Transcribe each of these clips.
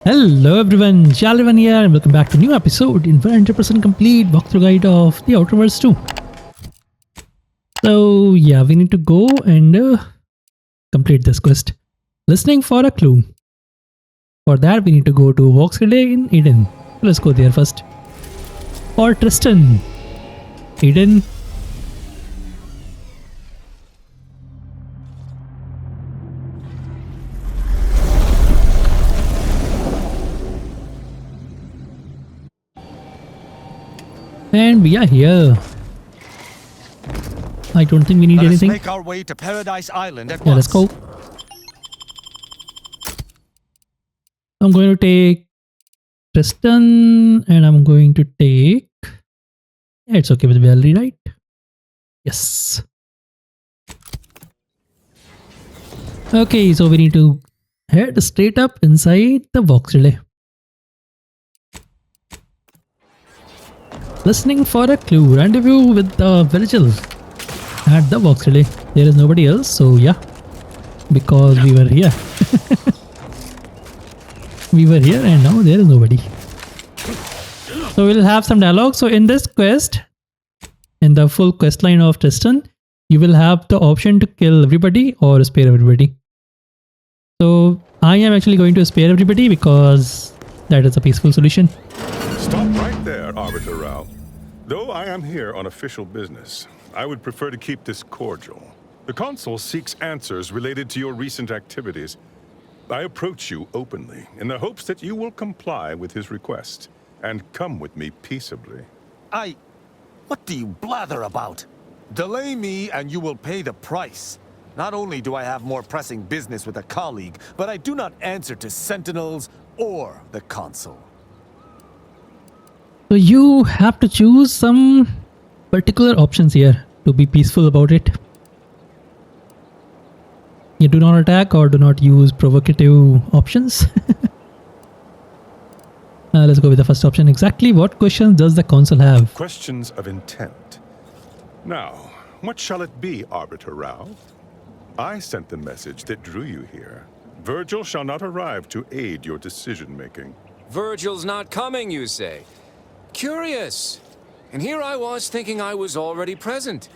Hello everyone, Jalvan here and welcome back to a new episode in 100% complete walkthrough guide of the Outer Worlds 2. So yeah, we need to go and complete this quest. Listening for a clue. For that we need to go to Fulgurating in Eden. Let's go there first. For Tristan. Eden. And we are here. I don't think we need anything. Let's make our way to Paradise Island at Yeah, let's once. go. I'm going to take Tristan and I'm going to take... Yeah, it's okay with Valerie, right? Yes. Okay, so we need to head straight up inside the box relay. Listening for a clue. Rendezvous with Virgil at the box relay. There is nobody else, so yeah. Because we were here. We were here and now there is nobody. So we'll have some dialogue. So in this quest, in the full quest line of Tristan, you will have the option to kill everybody or spare everybody. So I am actually going to spare everybody because that is a peaceful solution. Stop right there, Arbiter Rao. Though I am here on official business, I would prefer to keep this cordial. The Consul seeks answers related to your recent activities. I approach you openly, in the hopes that you will comply with his request, and come with me peaceably. What do you blather about? Delay me and you will pay the price. Not only do I have more pressing business with a colleague, but I do not answer to Sentinels or the Consul. So you have to choose some particular options here to be peaceful about it. You do not attack or do not use provocative options. Let's go with the first option. Exactly what questions does the Consul have? Questions of intent. Now, what shall it be, Arbiter Rao? I sent the message that drew you here. Virgil shall not arrive to aid your decision-making. Virgil's not coming, you say? Curious. And here I was thinking I was already present.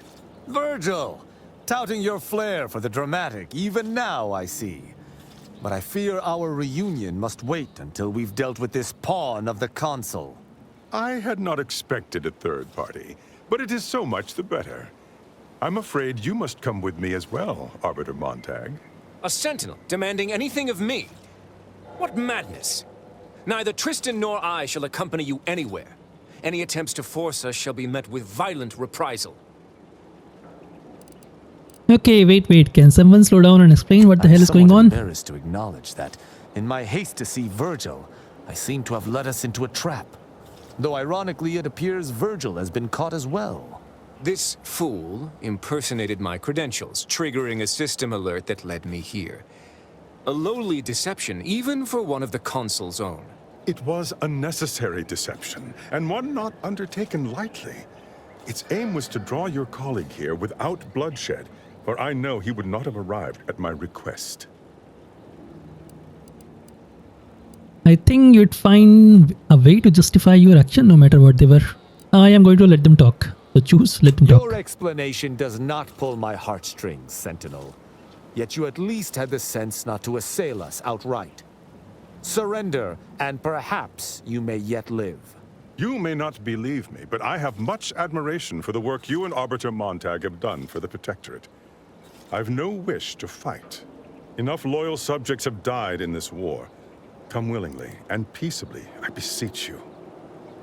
Virgil! Touting your flair for the dramatic, even now I see. But I fear our reunion must wait until we've dealt with this pawn of the Consul. I had not expected a third party, but it is so much the better. I'm afraid you must come with me as well, Arbiter Montag. A sentinel demanding anything of me? What madness! Neither Tristan nor I shall accompany you anywhere. Any attempts to force us shall be met with violent reprisal. Okay, wait. Can someone slow down and explain what the hell is going on? I'm embarrassed to acknowledge that, in my haste to see Virgil, I seem to have led us into a trap. Though ironically, it appears Virgil has been caught as well. This fool impersonated my credentials, triggering a system alert that led me here. A lowly deception, even for one of the Consul's own. It was a necessary deception, and one not undertaken lightly. Its aim was to draw your colleague here without bloodshed, for I know he would not have arrived at my request. I think you'd find a way to justify your action no matter what they were. I am going to let them talk. So choose, let them talk. Your explanation does not pull my heartstrings, Sentinel. Yet you at least had the sense not to assail us outright. Surrender, and perhaps you may yet live. You may not believe me, but I have much admiration for the work you and Arbiter Montag have done for the Protectorate. I've no wish to fight. Enough loyal subjects have died in this war. Come willingly and peaceably, I beseech you.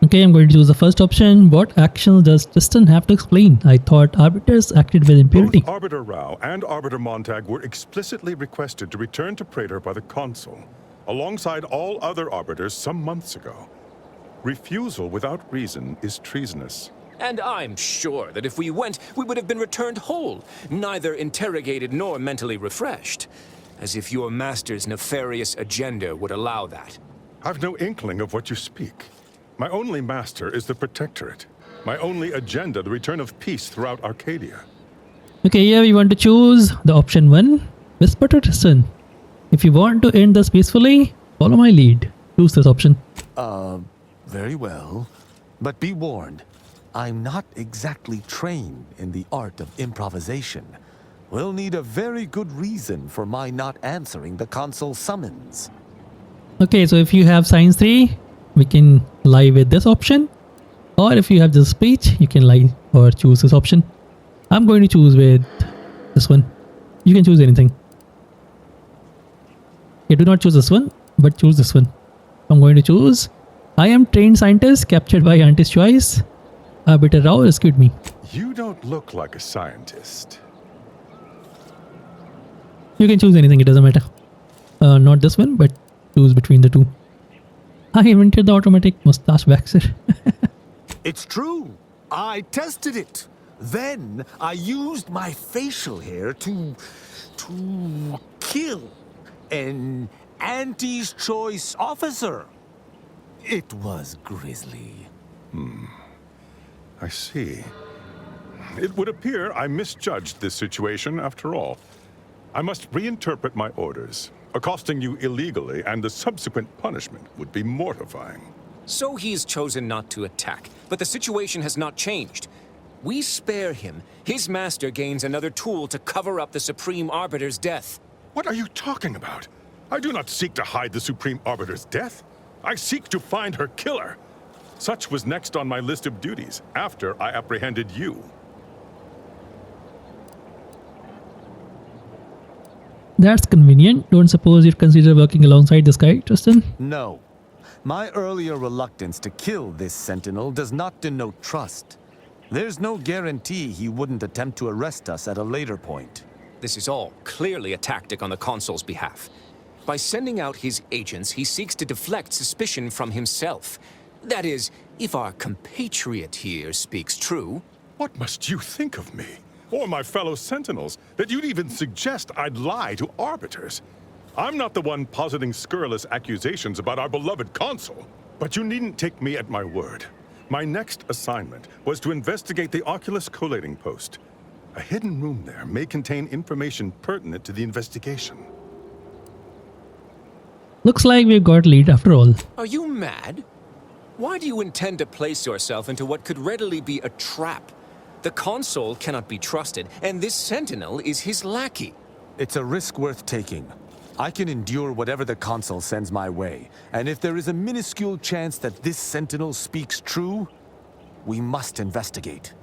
Okay, I'm going to choose the first option. What actions does Tristan have to explain? I thought arbiters acted with impunity. Both Arbiter Rao and Arbiter Montag were explicitly requested to return to Praetor by the Consul, alongside all other arbiters some months ago. Refusal without reason is treasonous. And I'm sure that if we went, we would have been returned whole, neither interrogated nor mentally refreshed. As if your master's nefarious agenda would allow that. I've no inkling of what you speak. My only master is the Protectorate. My only agenda, the return of peace throughout Arcadia. Okay, here we want to choose the option 1. Whisper to Tristan. If you want to end this peacefully, follow my lead. choose this option. Very well. But be warned, I'm not exactly trained in the art of improvisation. We'll need a very good reason for my not answering the console summons. Okay, so if you have Science 3, we can lie with this option. Or if you have just speech, you can lie or choose this option. I'm going to choose with this one. You can choose anything. Okay, do not choose this one, but choose this one. I'm going to choose I am trained scientist captured by Auntie's choice. Arbiter Rao rescued me. You don't look like a scientist. You can choose anything, it doesn't matter. Not this one, but choose between the two. I invented the automatic mustache waxer. It's true. I tested it. Then I used my facial hair to kill an Auntie's choice officer. It was grisly. I see. It would appear I misjudged this situation after all. I must reinterpret my orders. Accosting you illegally and the subsequent punishment would be mortifying. So he's chosen not to attack, but the situation has not changed. We spare him. His master gains another tool to cover up the Supreme Arbiter's death. What are you talking about? I do not seek to hide the Supreme Arbiter's death. I seek to find her killer. Such was next on my list of duties, after I apprehended you. That's convenient. Don't suppose you'd consider working alongside this guy, Tristan? No. My earlier reluctance to kill this sentinel does not denote trust. There's no guarantee he wouldn't attempt to arrest us at a later point. This is all clearly a tactic on the consul's behalf. By sending out his agents, he seeks to deflect suspicion from himself. That is, if our compatriot here speaks true. What must you think of me, or my fellow sentinels, that you'd even suggest I'd lie to arbiters? I'm not the one positing scurrilous accusations about our beloved consul. But you needn't take me at my word. My next assignment was to investigate the Oculus collating post. A hidden room there may contain information pertinent to the investigation. Looks like we've got lead after all. Are you mad? Why do you intend to place yourself into what could readily be a trap? The consul cannot be trusted, and this sentinel is his lackey. It's a risk worth taking. I can endure whatever the consul sends my way, and if there is a minuscule chance that this sentinel speaks true, we must investigate.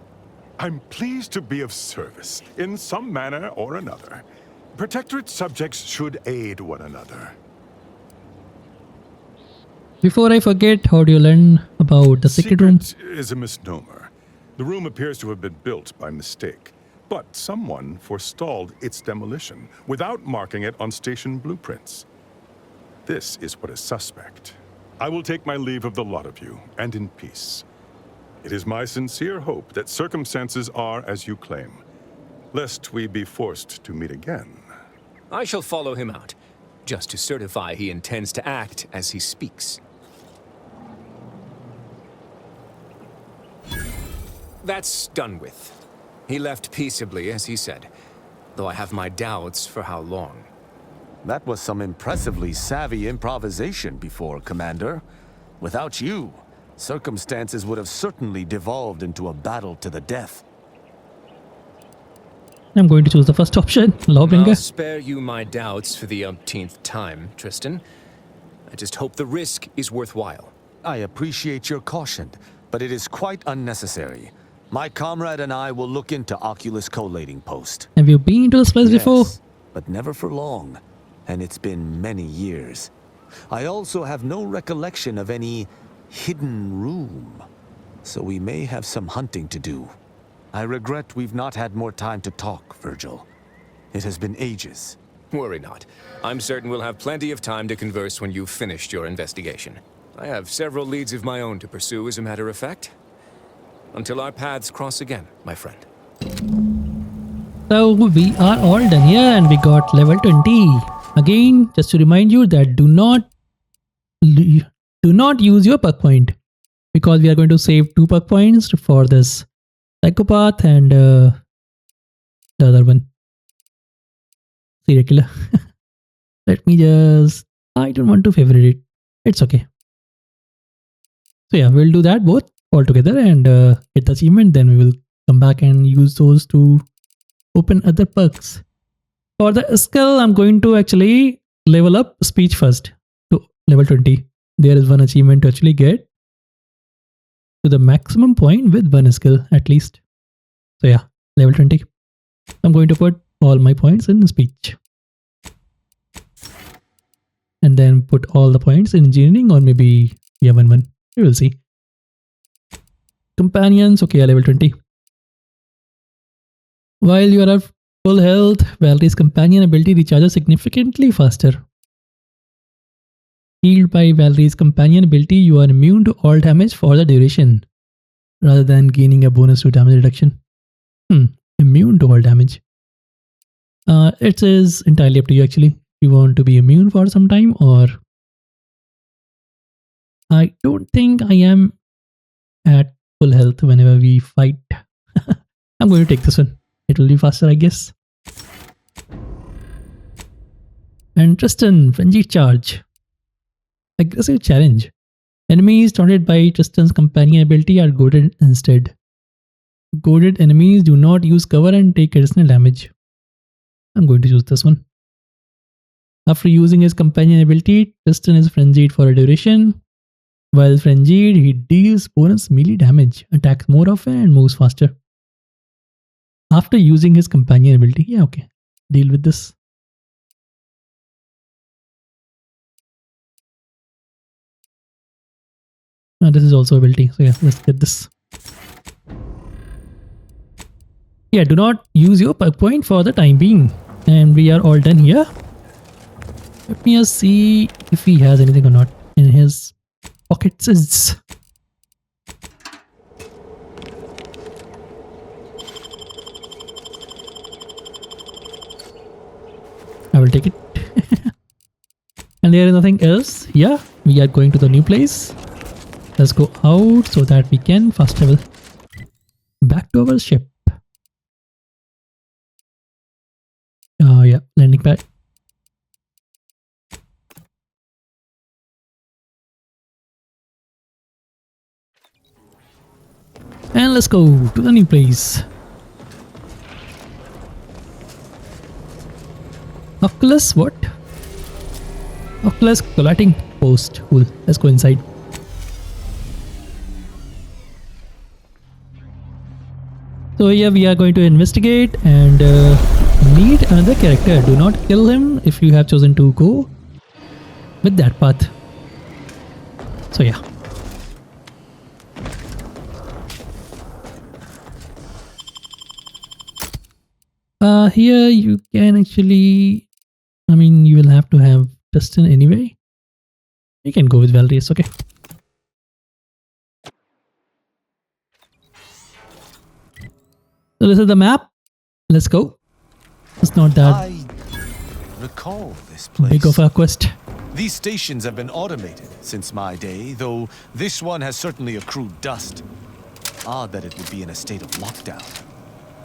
I'm pleased to be of service, in some manner or another. Protectorate subjects should aid one another. Before I forget, how do you learn about the secret room? Is a misnomer. The room appears to have been built by mistake, but someone forestalled its demolition without marking it on station blueprints. This is what is suspect. I will take my leave of the lot of you, and in peace. It is my sincere hope that circumstances are as you claim, lest we be forced to meet again. I shall follow him out, just to certify he intends to act as he speaks. That's done with. He left peaceably, as he said, though I have my doubts for how long. That was some impressively savvy improvisation before, Commander. Without you, circumstances would have certainly devolved into a battle to the death. I'm going to choose the first option, I'll Lawbringer. spare you my doubts for the umpteenth time, Tristan. I just hope the risk is worthwhile. I appreciate your caution, but it is quite unnecessary. My comrade and I will look into Oculus collating post. Have you been to this place before? Yes, but never for long, and it's been many years. I also have no recollection of any hidden room, so we may have some hunting to do. I regret we've not had more time to talk, Virgil. It has been ages. Worry not. I'm certain we'll have plenty of time to converse when you've finished your investigation. I have several leads of my own to pursue, as a matter of fact. Until our paths cross again, my friend. So we are all done here and we got level 20. Again, just to remind you that do not use your perk point, because we are going to save 2 perk points for this psychopath and the other one, serial killer. Let me just, I don't want to favorite it. It's okay. So yeah, we'll do that both all together and get the achievement. Then we will come back and use those to open other perks. For the skill, I'm going to actually level up speech first to level 20. There is one achievement to actually get to the maximum point with one skill at least. So yeah, level 20. I'm going to put all my points in speech. And then put all the points in engineering, or maybe, yeah, 1-1. We will see. Companions, okay, level 20. While you are at full health, Valerie's companion ability recharges significantly faster. Healed by Valerie's companion ability, you are immune to all damage for the duration, rather than gaining a bonus to damage reduction. Immune to all damage. It is entirely up to you actually. You want to be immune for some time, or I don't think I am at full health whenever we fight. I'm going to take this one. It will be faster, I guess. And Tristan, Frenzy Charge. Aggressive challenge. Enemies taunted by Tristan's companion ability are goaded instead. Goaded enemies do not use cover and take additional damage. I'm going to use this one. After using his companion ability, Tristan is frenzied for a duration. While frenzied, he deals bonus melee damage, attacks more often and moves faster. After using his companion ability, yeah, okay, deal with this. This is also ability, so yeah, let's get this. Yeah, do not use your perk point for the time being. And we are all done here. Let me just see if he has anything or not in his pockets. I will take it. And there is nothing else. Yeah, we are going to the new place. Let's go out so that we can fast travel back to our ship. Yeah, landing pad. And let's go to the new place. Oculus, what? Oculus Collating post. Cool. Let's go inside. So yeah, we are going to investigate and meet another character. Do not kill him if you have chosen to go with that path. So yeah. Here you can actually, I mean, you will have to have Dustin anyway. You can go with Valerie, it's okay. So this is the map. Let's go. It's not that I recall this place. big of a quest. These stations have been automated since my day, though this one has certainly accrued dust. Odd that it would be in a state of lockdown.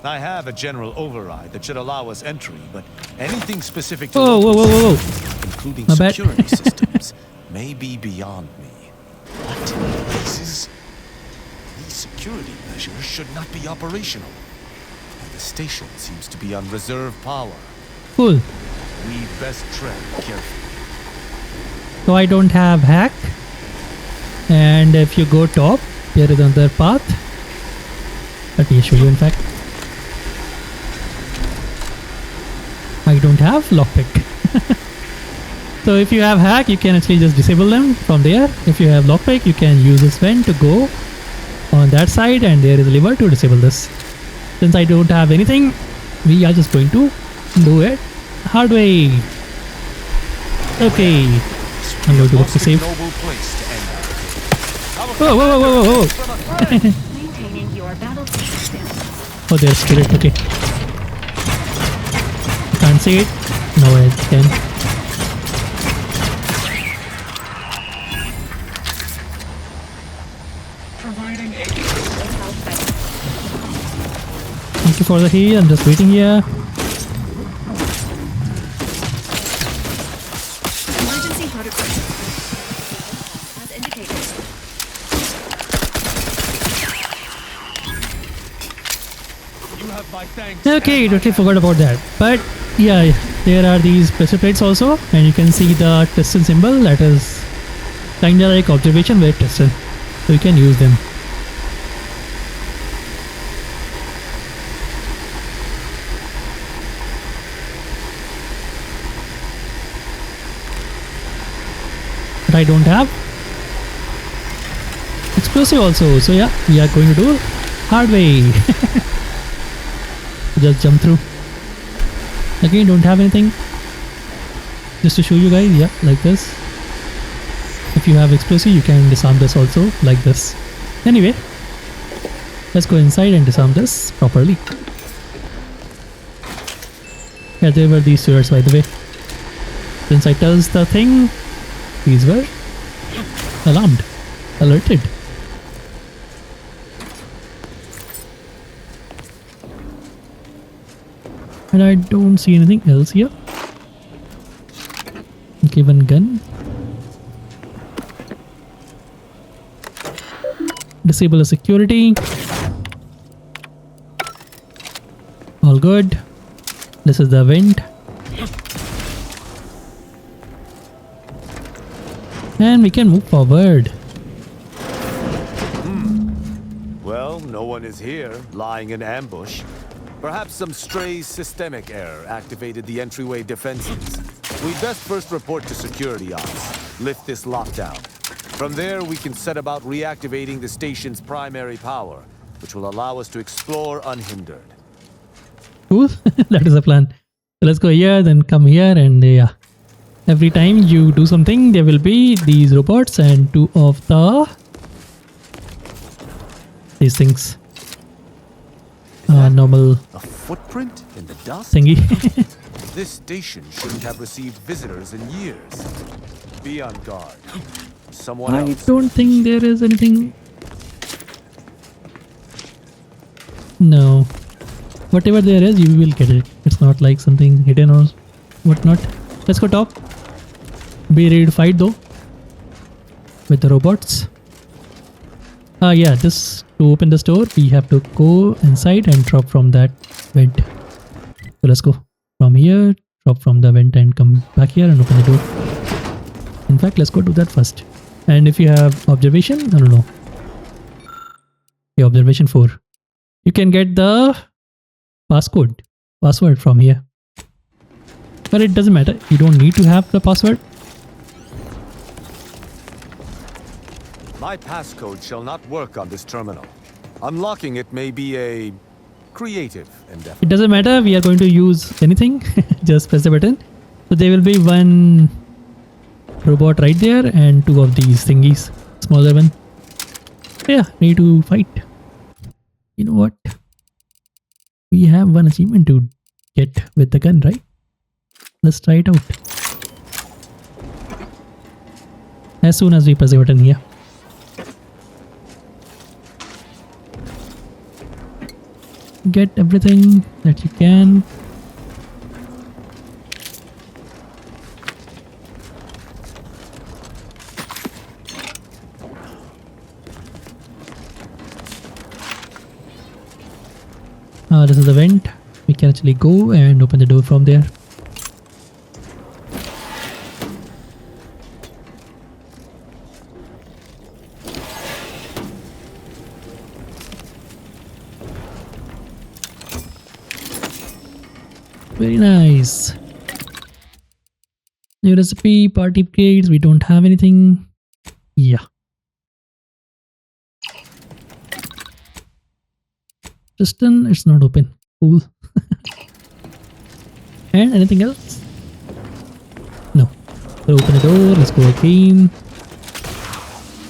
I have a general override that should allow us entry, but anything specific to Whoa. including My bad. security systems, may be beyond me. What places? These security measures should not be operational. And the station seems to be on reserve power. Cool. We best tread carefully. So I don't have hack. And if you go top, there is another path. Let me show you in fact. I don't have lockpick. So if you have hack, you can actually just disable them from there. If you have lockpick, you can use this vent to go on that side, and there is a lever to disable this. Since I don't have anything, we are just going to do it hard way. Okay, I'm going to look to save. Noble place to end our Whoa. Maintaining your battle position. Oh, there's spirit. Okay. Can't see it. No, I can. Providing aid with health benefits. Thank you for the heal. I'm just waiting here. Emergency protocol. indicated. You have my thanks. Okay, totally forgot about that. But yeah, there are these pressure plates also, and you can see the piston symbol. That is kinda like observation with piston, so you can use them. But I don't have explosive also, so yeah, we are going to do hard way. Just jump through. Again, don't have anything. Just to show you guys, yeah, like this. If you have explosive, you can disarm this also, like this. Anyway, let's go inside and disarm this properly. Yeah, there were these sewers, by the way. Since I touched the thing, these were alarmed, alerted. And I don't see anything else here. Okay, one gun. Disable the security. All good. This is the vent. And we can move forward. Well, no one is here, lying in ambush. Perhaps some stray systemic error activated the entryway defenses. We'd best first report to security ops, lift this lockdown. From there, we can set about reactivating the station's primary power, which will allow us to explore unhindered. Cool. That is the plan. So let's go here, then come here, and yeah. Every time you do something, there will be these robots and two of these things. Normal A footprint in the dust? thingy. This station shouldn't have received visitors in years. Be on guard. Someone I else. don't think there is anything. No. Whatever there is, you will get it. It's not like something hidden or whatnot. Let's go top. Be ready to fight though. With the robots. Yeah, this to open the store, we have to go inside and drop from that vent. So let's go from here, drop from the vent and come back here and open the door. In fact, let's go do that first. And if you have observation, I don't know. Yeah, observation 4. You can get the password from here. But it doesn't matter. You don't need to have the password. My passcode shall not work on this terminal. Unlocking it may be a creative endeavor. It doesn't matter. We are going to use anything. Just press the button. So there will be one robot right there and two of these thingies. Smaller one. Yeah, need to fight. You know what? We have one achievement to get with the gun, right? Let's try it out. As soon as we press the button here. Get everything that you can. This is the vent. We can actually go and open the door from there. Very nice. New recipe, party upgrades. We don't have anything. Yeah. Piston, it's not open. Cool. And anything else? No. So open the door. Let's go again.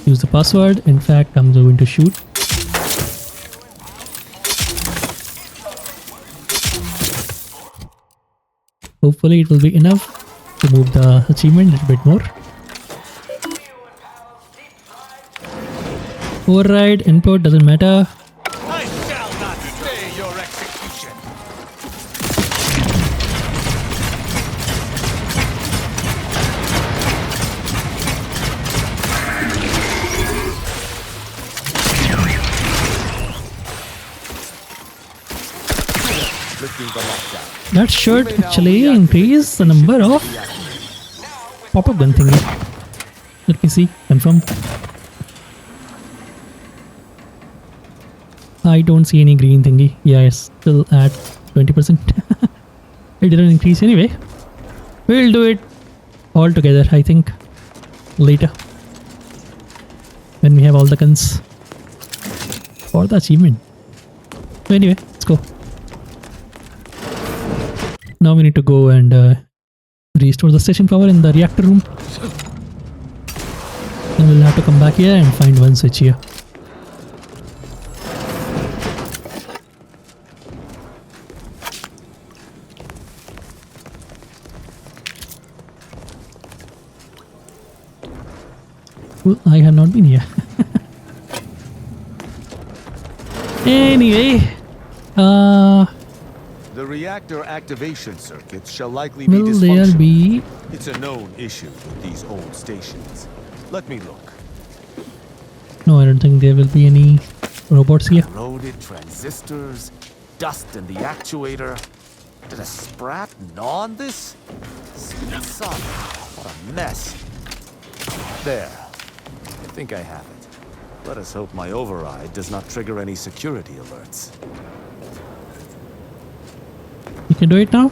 Use the password. In fact, I'm going to shoot. Hopefully it will be enough to move the achievement a little bit more. Override, input, doesn't matter. I shall not stay your execution. the lockdown. That should actually increase the number of pop-up gun thingy. Let me see. Confirm. I don't see any green thingy. Yeah, it's still at 20%. It didn't increase anyway. We'll do it all together, I think. Later. When we have all the guns. For the achievement. So anyway, let's go. Now we need to go and restore the station power in the reactor room. Then we'll have to come back here and find one switch here. Well, I have not been here. Anyway, The reactor activation circuits shall likely be will there dysfunctional. be... It's a known issue with these old stations. Let me look. No, I don't think there will be any robots here. Corroded transistors, dust in the actuator. Did a sprat gnaw on this? Sweet son, what a mess. There. I think I have it. Let us hope my override does not trigger any security alerts. You can do it now?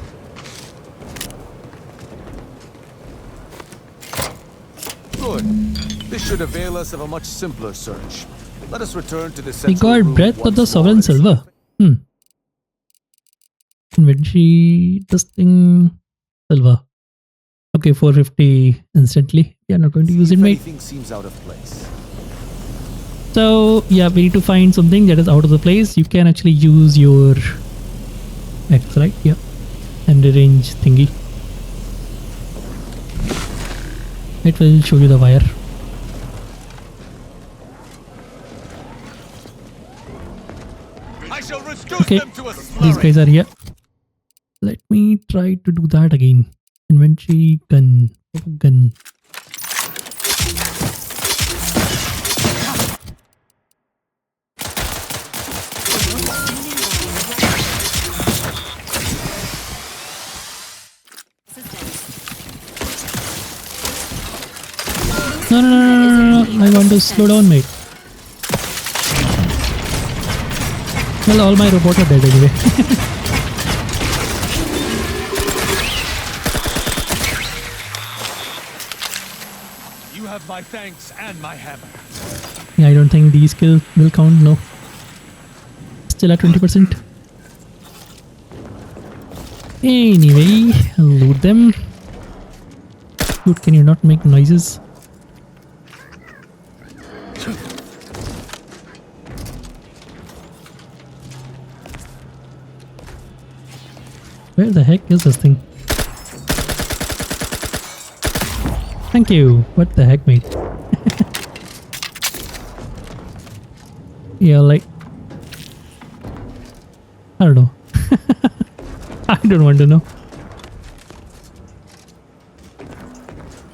Good. This should avail us of a much simpler search. Let us return to the We central got room Breath of once the more Sovereign and see- Silver. Inventory, this thing, silver. Okay, 450 instantly. Yeah, not going to use See it, if mate. anything seems out of place. So, yeah, we need to find something that is out of the place. You can actually use your X, right? Yeah. And the range thingy. It will show you the wire. I shall reduce Okay, them to a these slurry. guys are here. Let me try to do that again. Inventory, gun, gun. No. I want to slow down, mate. Well, all my robots are dead anyway. You have my thanks and my hammer. Yeah, I don't think these kills will count, no. Still at 20%. Anyway, loot them. Dude, can you not make noises? Where the heck is this thing? Thank you. What the heck, mate? Yeah, like... I don't know. I don't want to know.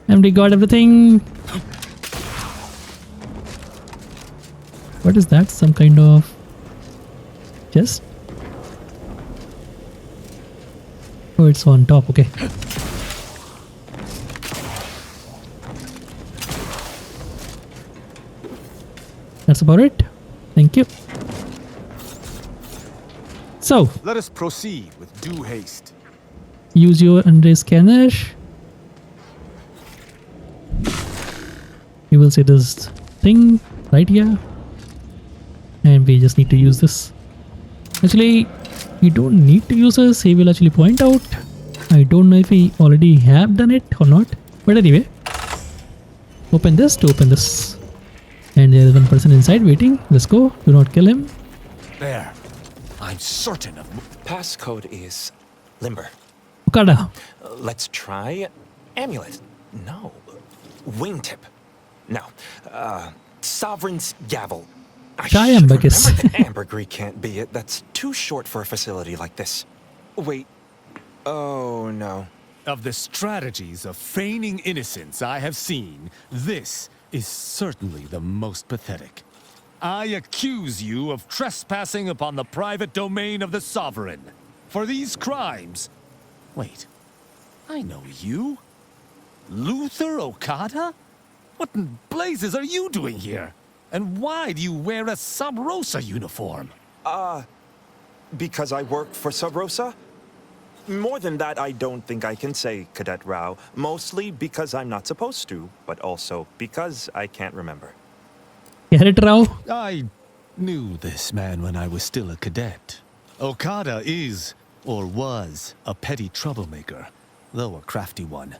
And we got everything. What is that? Some kind of chest? Oh, it's on top. Okay. That's about it. Thank you. So, Let us proceed with due haste. use your under scanner. You will see this thing right here. And we just need to use this. Actually, we don't need to use this. He will actually point out. I don't know if we already have done it or not. But anyway, open this to open this. And there is one person inside waiting. Let's go. Do not kill him. There. I'm certain of... Passcode is limber. Okada. Let's try amulet. No. Wingtip. No. Sovereign's gavel. I Try should ambergris. remember that ambergris can't be it. That's too short for a facility like this. Wait. Oh, no. Of the strategies of feigning innocence I have seen, this is certainly the most pathetic. I accuse you of trespassing upon the private domain of the Sovereign. For these crimes? Wait, I know you. Luther Okada? What in blazes are you doing here? And why do you wear a Sub Rosa uniform? Because I work for Sub Rosa? More than that, I don't think I can say, Cadet Rao. Mostly because I'm not supposed to, but also because I can't remember. Get it, Rao? I knew this man when I was still a cadet. Okada is, or was, a petty troublemaker, though a crafty one.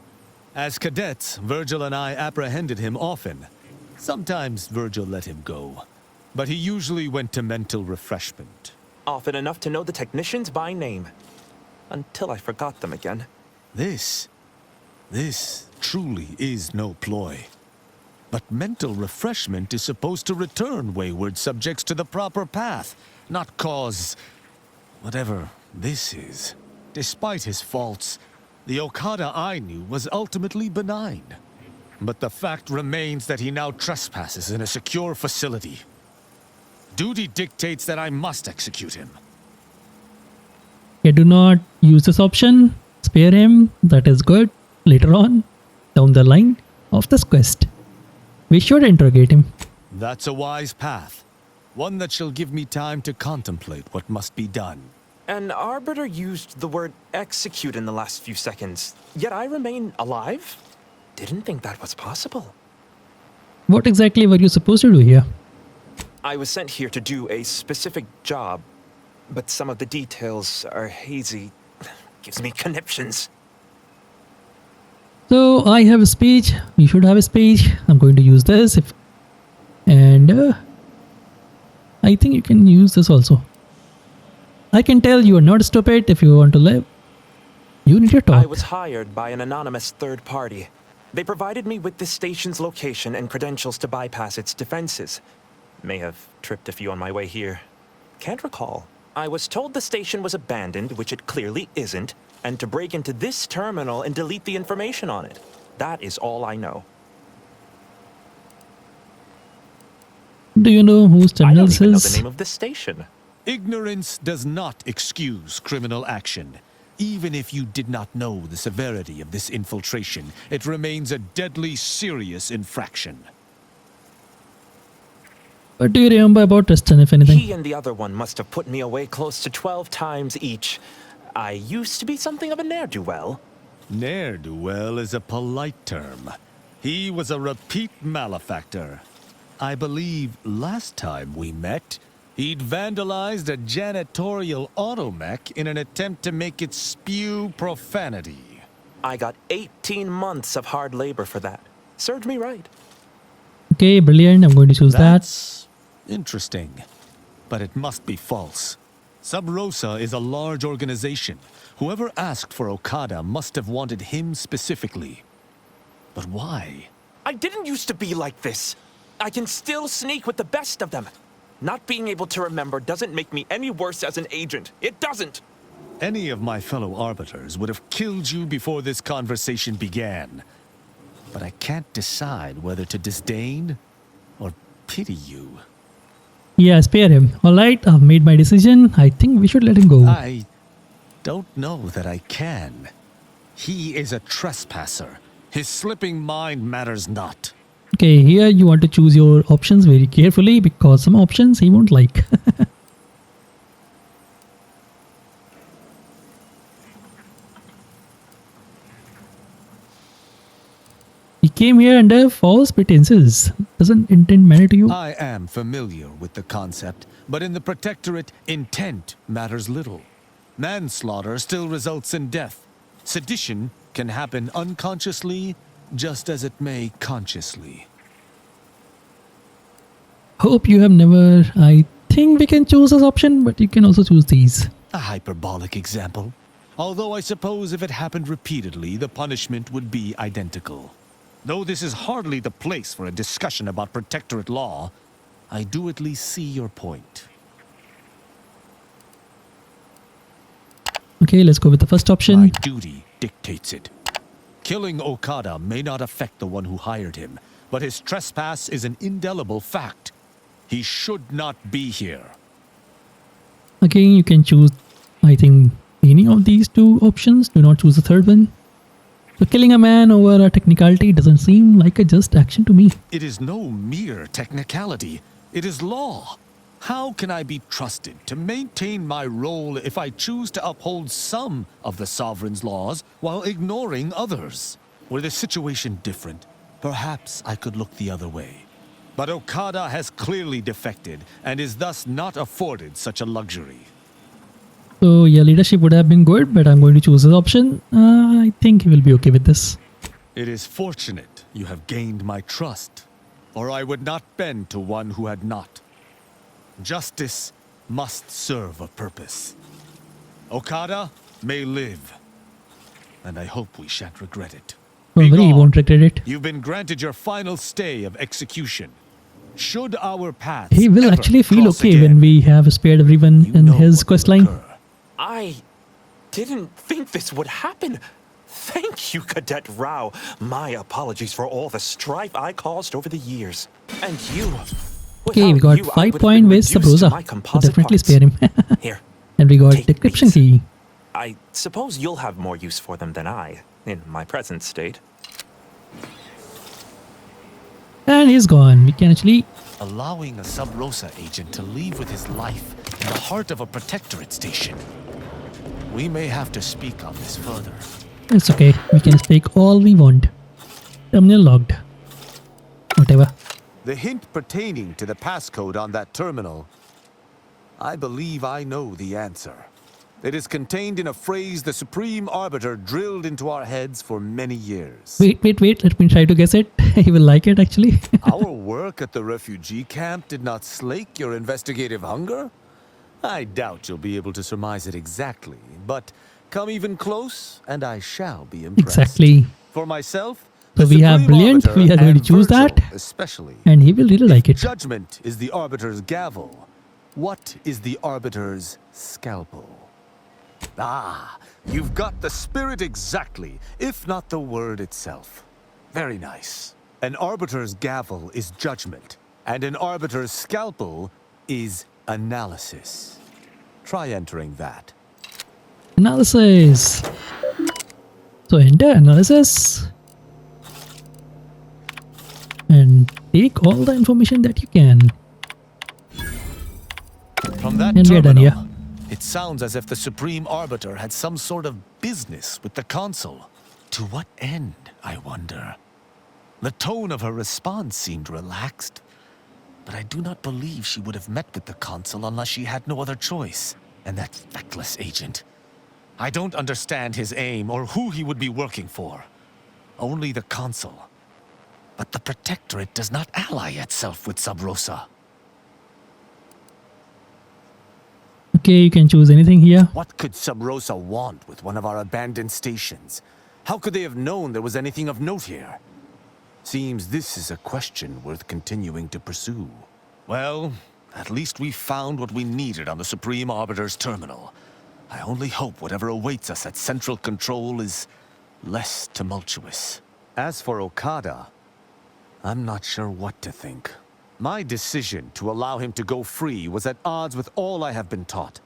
As cadets, Virgil and I apprehended him often. Sometimes Virgil let him go, but he usually went to mental refreshment. Often enough to know the technicians by name. Until I forgot them again. This truly is no ploy. But mental refreshment is supposed to return wayward subjects to the proper path, not cause whatever this is. Despite his faults, the Okada I knew was ultimately benign. But the fact remains that he now trespasses in a secure facility. Duty dictates that I must execute him. Yeah, do not use this option. Spare him. That is good. Later on, down the line of this quest, we should interrogate him. That's a wise path. One that shall give me time to contemplate what must be done. An arbiter used the word execute in the last few seconds, yet I remain alive? Didn't think that was possible. What exactly were you supposed to do here? I was sent here to do a specific job, but some of the details are hazy. Gives me conniptions. So I have a speech. You should have a speech. I'm going to use this. And I think you can use this also. I can tell you are not stupid if you want to live. You need to talk. I was hired by an anonymous third party. They provided me with this station's location and credentials to bypass its defenses. May have tripped a few on my way here. Can't recall. I was told the station was abandoned, which it clearly isn't, and to break into this terminal and delete the information on it. That is all I know. Do you know whose I don't terminal even know is? the name of this station. Ignorance does not excuse criminal action. Even if you did not know the severity of this infiltration, it remains a deadly serious infraction. What do you remember about Tristan, if anything? He and the other one must have put me away close to 12 times each. I used to be something of a ne'er-do-well. Ne'er-do-well is a polite term. He was a repeat malefactor. I believe last time we met, he'd vandalized a janitorial automech in an attempt to make it spew profanity. I got 18 months of hard labor for that. Served me right. Okay, brilliant. I'm going to choose That's interesting, but it must be false. Sub Rosa is a large organization. Whoever asked for Okada must have wanted him specifically. But why? I didn't used to be like this. I can still sneak with the best of them. Not being able to remember doesn't make me any worse as an agent. It doesn't. Any of my fellow arbiters would have killed you before this conversation began. But I can't decide whether to disdain or pity you. that. Yeah, spare him. Alright, I've made my decision. I think we should let him go. I don't know that I can. He is a trespasser. His slipping mind matters not. Okay, here you want to choose your options very carefully because some options he won't like. He came here under false pretenses. Doesn't intent matter to you? I am familiar with the concept, but in the Protectorate, intent matters little. Manslaughter still results in death. Sedition can happen unconsciously, just as it may consciously. Hope you have never... I think we can choose this option, but you can also choose these. A hyperbolic example. Although I suppose if it happened repeatedly, the punishment would be identical. Though this is hardly the place for a discussion about Protectorate law, I do at least see your point. Okay, let's go with the first option. My duty dictates it. Killing Okada may not affect the one who hired him, but his trespass is an indelible fact. He should not be here. Again, you can choose, I think, any of these two options. Do not choose the third one. So killing a man over a technicality doesn't seem like a just action to me. It is no mere technicality. It is law. How can I be trusted to maintain my role if I choose to uphold some of the sovereign's laws while ignoring others? Were the situation different, perhaps I could look the other way. But Okada has clearly defected and is thus not afforded such a luxury. So yeah, leadership would have been good, but I'm going to choose this option. I think he will be okay with this. It is fortunate you have gained my trust, or I would not bend to one who had not. Justice must serve a purpose. Okada may live, and I hope we shan't regret it. Don't worry, he Begone. won't regret it. You've been granted your final stay of execution. Should our paths He will ever actually feel cross okay again, when we have spared everyone you in know his what quest will line. occur. I didn't think this would happen. Thank you, Cadet Rao. My apologies for all the strife I caused over the years. And you. Okay, we Without got you, I 5 would have point been waste of reduced to Rosa. my So composite definitely parts. spare him. Here, And we got Take decryption these. key. I suppose you'll have more use for them than I, in my present state. And he's gone. We can actually... Allowing a Sub Rosa agent to leave with his life in the heart of a protectorate station. We may have to speak on this further. It's okay. We can speak all we want. Terminal logged. Whatever. The hint pertaining to the passcode on that terminal, I believe I know the answer. It is contained in a phrase the Supreme Arbiter drilled into our heads for many years. Wait. Let me try to guess it. He will like it actually. Our work at the refugee camp did not slake your investigative hunger? I doubt you'll be able to surmise it exactly, but come even close, and I shall be impressed. Exactly. For myself, So the we have Supreme Brilliant, Arbiter we are going to and choose Virgil that. especially. And he will really like it. Judgment is the Arbiter's gavel. What is the Arbiter's scalpel? Ah, you've got the spirit exactly, if not the word itself. Very nice. An Arbiter's gavel is judgment, and an Arbiter's scalpel is analysis. Try entering that. Analysis. So enter analysis. And take all the information that you can. From that And we are done terminal, here. it sounds as if the Supreme Arbiter had some sort of business with the Consul. To what end, I wonder? The tone of her response seemed relaxed, but I do not believe she would have met with the Consul unless she had no other choice. And that feckless agent. I don't understand his aim or who he would be working for. Only the Consul. But the Protectorate does not ally itself with Sub Rosa. Okay, you can choose anything here. What could Sub Rosa want with one of our abandoned stations? How could they have known there was anything of note here? Seems this is a question worth continuing to pursue. Well, at least we found what we needed on the Supreme Arbiter's terminal. I only hope whatever awaits us at Central Control is less tumultuous. As for Okada, I'm not sure what to think. My decision to allow him to go free was at odds with all I have been taught.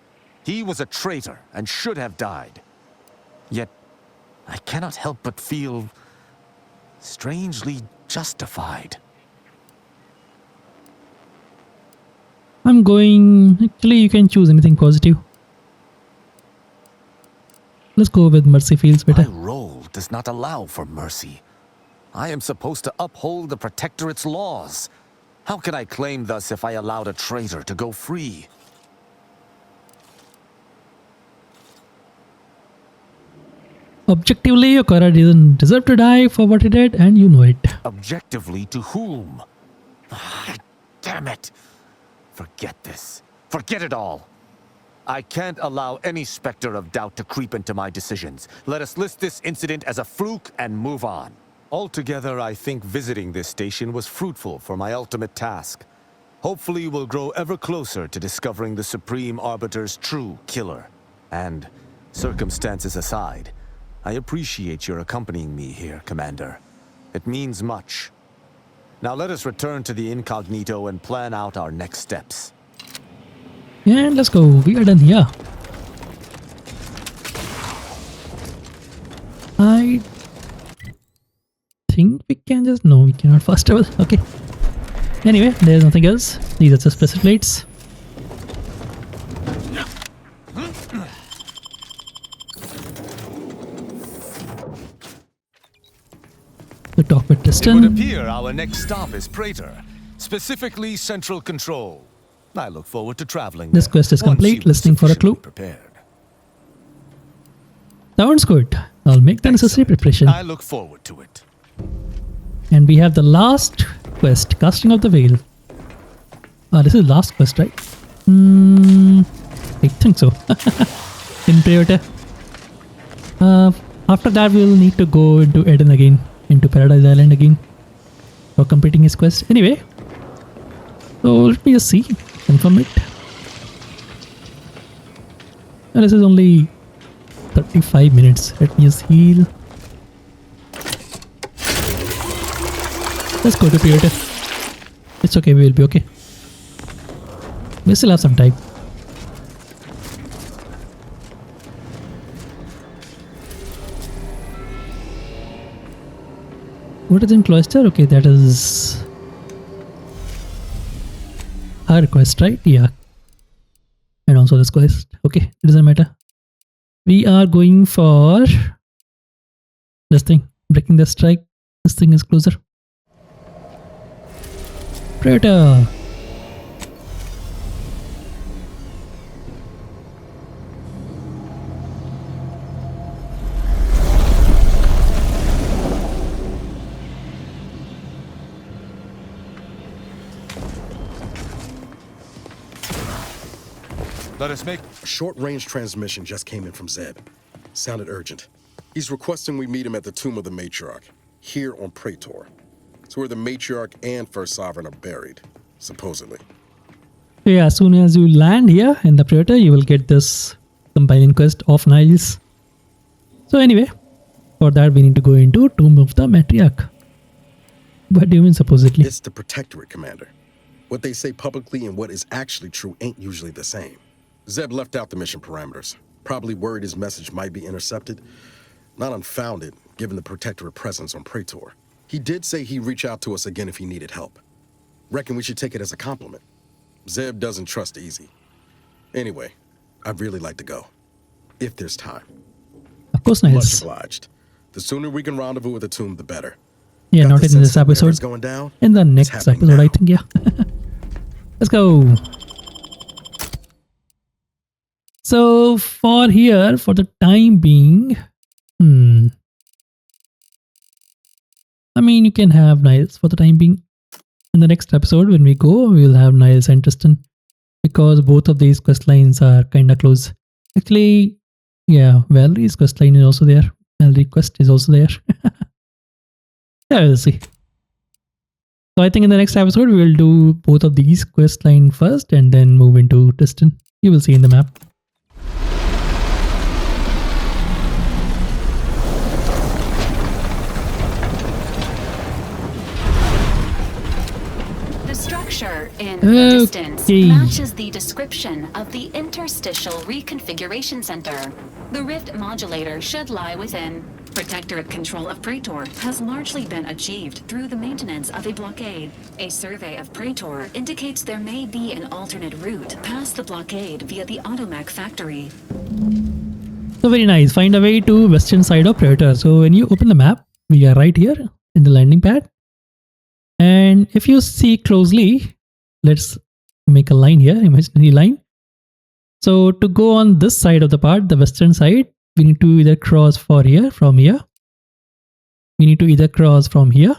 He was a traitor and should have died. Yet, I cannot help but feel strangely justified. I'm going... Actually, you can choose anything positive. Let's go with mercy feels My better. role does not allow for mercy. I am supposed to uphold the Protectorate's laws. How can I claim thus if I allowed a traitor to go free? Objectively, Okada didn't deserve to die for what he did, and you know it. Objectively to whom? Ah, damn it. Forget this. Forget it all. I can't allow any specter of doubt to creep into my decisions. Let us list this incident as a fluke and move on. Altogether, I think visiting this station was fruitful for my ultimate task. Hopefully, we'll grow ever closer to discovering the Supreme Arbiter's true killer. And, circumstances aside, I appreciate your accompanying me here, Commander. It means much. Now let us return to the incognito and plan out our next steps. And let's go. We are done here. we can just... No, we cannot fast travel. Okay. Anyway, there's nothing else. These are just pressure plates. To talk with It would Tristan. appear our next stop is Praetor, specifically Central Control. I look forward to traveling This there quest is once complete. you are Listening for a clue. sufficiently prepared. Sounds good. I'll make the necessary Excellent. preparation. I look forward to it. And we have the last quest, Casting of the Veil. This is last quest, right? I think so. In Praetor. After that, we'll need to go into Eden again, into Paradise Island again, for completing his quest. Anyway, so let me just see, confirm it. And this is only 35 minutes. Let me just heal. Let's go to Praetor. It's okay, we will be okay. We still have some time. What is in Cloister? Okay, that is our quest, right? Yeah. And also this quest. Okay, it doesn't matter. We are going for this thing. Breaking the strike. This thing is closer. Praetor. Let us make... A short-range transmission just came in from Zeb. Sounded urgent. He's requesting we meet him at the tomb of the Matriarch, here on Praetor. It's where the Matriarch and First Sovereign are buried, supposedly. So yeah, as soon as you land here in the Praetor, you will get this companion quest of Niles. So anyway, for that we need to go into Tomb of the Matriarch. What do you mean supposedly? It's the Protectorate, Commander. What they say publicly and what is actually true ain't usually the same. Zeb left out the mission parameters. Probably worried his message might be intercepted. Not unfounded, given the Protectorate presence on Praetor. He did say he'd reach out to us again if he needed help. Reckon we should take it as a compliment. Zeb doesn't trust easy. Anyway, I'd really like to go. If there's time. Of course, Much Niles. obliged. The sooner we can rendezvous with the tomb, the better. Yeah, Got not the in sense this that whatever's episode. going down, In the it's next happening episode, I now. think, yeah. Let's go. So for here, for the time being, I mean, you can have Niles for the time being. In the next episode, when we go, we will have Niles and Tristan, because both of these quest lines are kind of close. Actually, yeah, Valerie's quest line is also there. Valerie quest is also there. Yeah, we'll see. So I think in the next episode, we will do both of these quest line first and then move into Tristan. You will see in the map. The structure in Okay. distance matches the description of the Interstitial Reconfiguration Center. The Rift Modulator should lie within. Protectorate control of Praetor has largely been achieved through the maintenance of a blockade. A survey of Praetor indicates there may be an alternate route past the blockade via the Automech factory. So very nice. Find a way to western side of Praetor. So when you open the map, we are right here in the landing pad. And if you see closely, let's make a line here, imaginary line. So to go on this side of the part, the western side, we need to either cross from here. We need to either cross from here.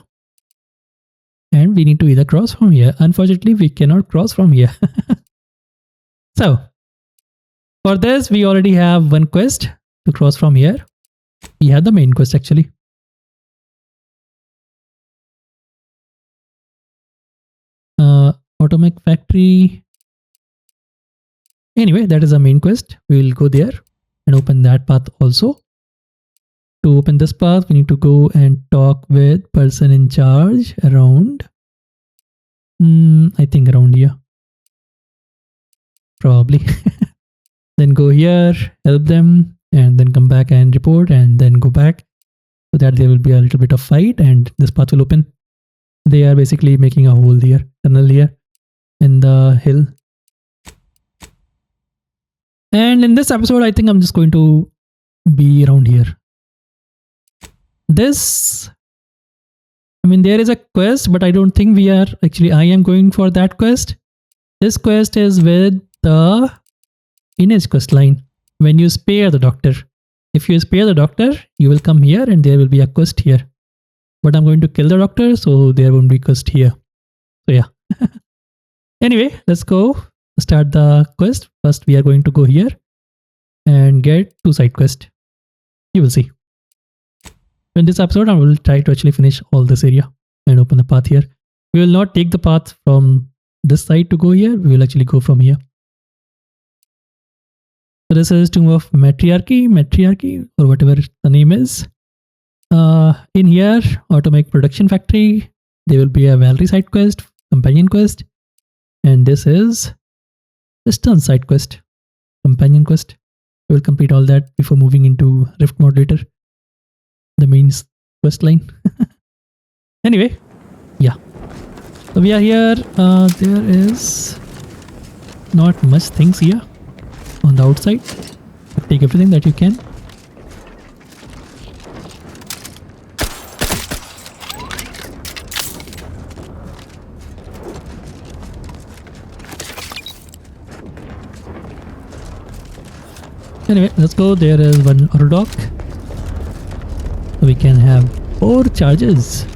And we need to either cross from here. Unfortunately, we cannot cross from here. So, for this, we already have one quest to cross from here. We have the main quest actually. Automech factory. Anyway, that is a main quest. We will go there and open that path also. To open this path, we need to go and talk with person in charge around. I think around here. Probably. Then go here, help them, and then come back and report, and then go back. so that there will be a little bit of fight and this path will open. They are basically making a hole here, tunnel here in the hill. And in this episode, I think I'm just going to be around here. This, I mean, there is a quest, but I don't think we are actually, I am going for that quest. This quest is with the Inage quest line. When you spare the doctor, if you spare the doctor, you will come here and there will be a quest here. But I'm going to kill the doctor, so there won't be quest here. So yeah. Anyway, let's go start the quest. First, we are going to go here and get 2 side quests. You will see. In this episode, I will try to actually finish all this area and open the path here. We will not take the path from this side to go here. We will actually go from here. So this is Tomb of Matriarchy, or whatever the name is. In here, Automake Production Factory, there will be a Valerie side quest, companion quest, and this is Piston side quest, companion quest. We will complete all that before moving into Rift Modulator, the main quest line. Anyway, yeah. So we are here. There is not much things here on the outside. Take everything that you can. Anyway, let's go. There is one auto dock. So we can have 4 charges.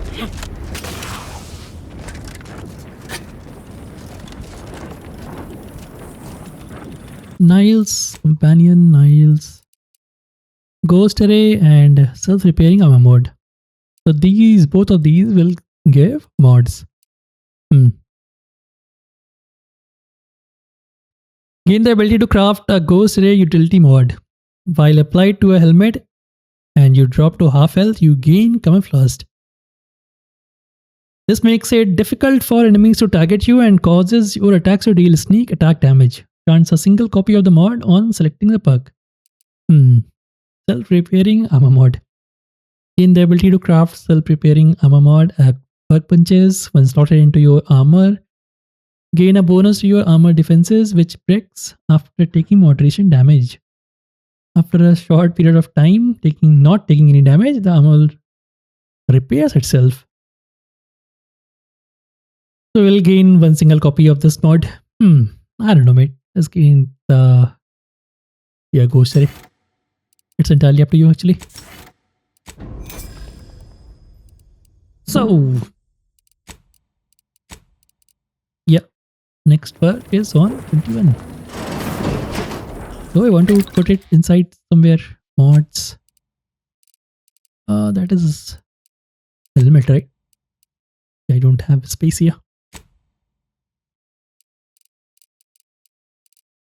Niles, companion, Niles, ghost array, and self-repairing armor mod. So both of these will give mods. Gain the ability to craft a ghost array utility mod. While applied to a helmet and you drop to half health, you gain camouflage. This makes it difficult for enemies to target you and causes your attacks to deal sneak attack damage. Grants a single copy of the mod on selecting the perk. Self-repairing armor mod. Gain the ability to craft self-repairing armor mod at perk punches when slotted into your armor. Gain a bonus to your armor defenses which breaks after taking moderation damage. After a short period of time, not taking any damage, the armor repairs itself. So we'll gain 1 single copy of this mod. I don't know, mate. Let's gain the ghost array. It's entirely up to you, actually. So yeah, next part is on 21. So I want to put it inside somewhere. Mods. That is helmet, right? I don't have space here.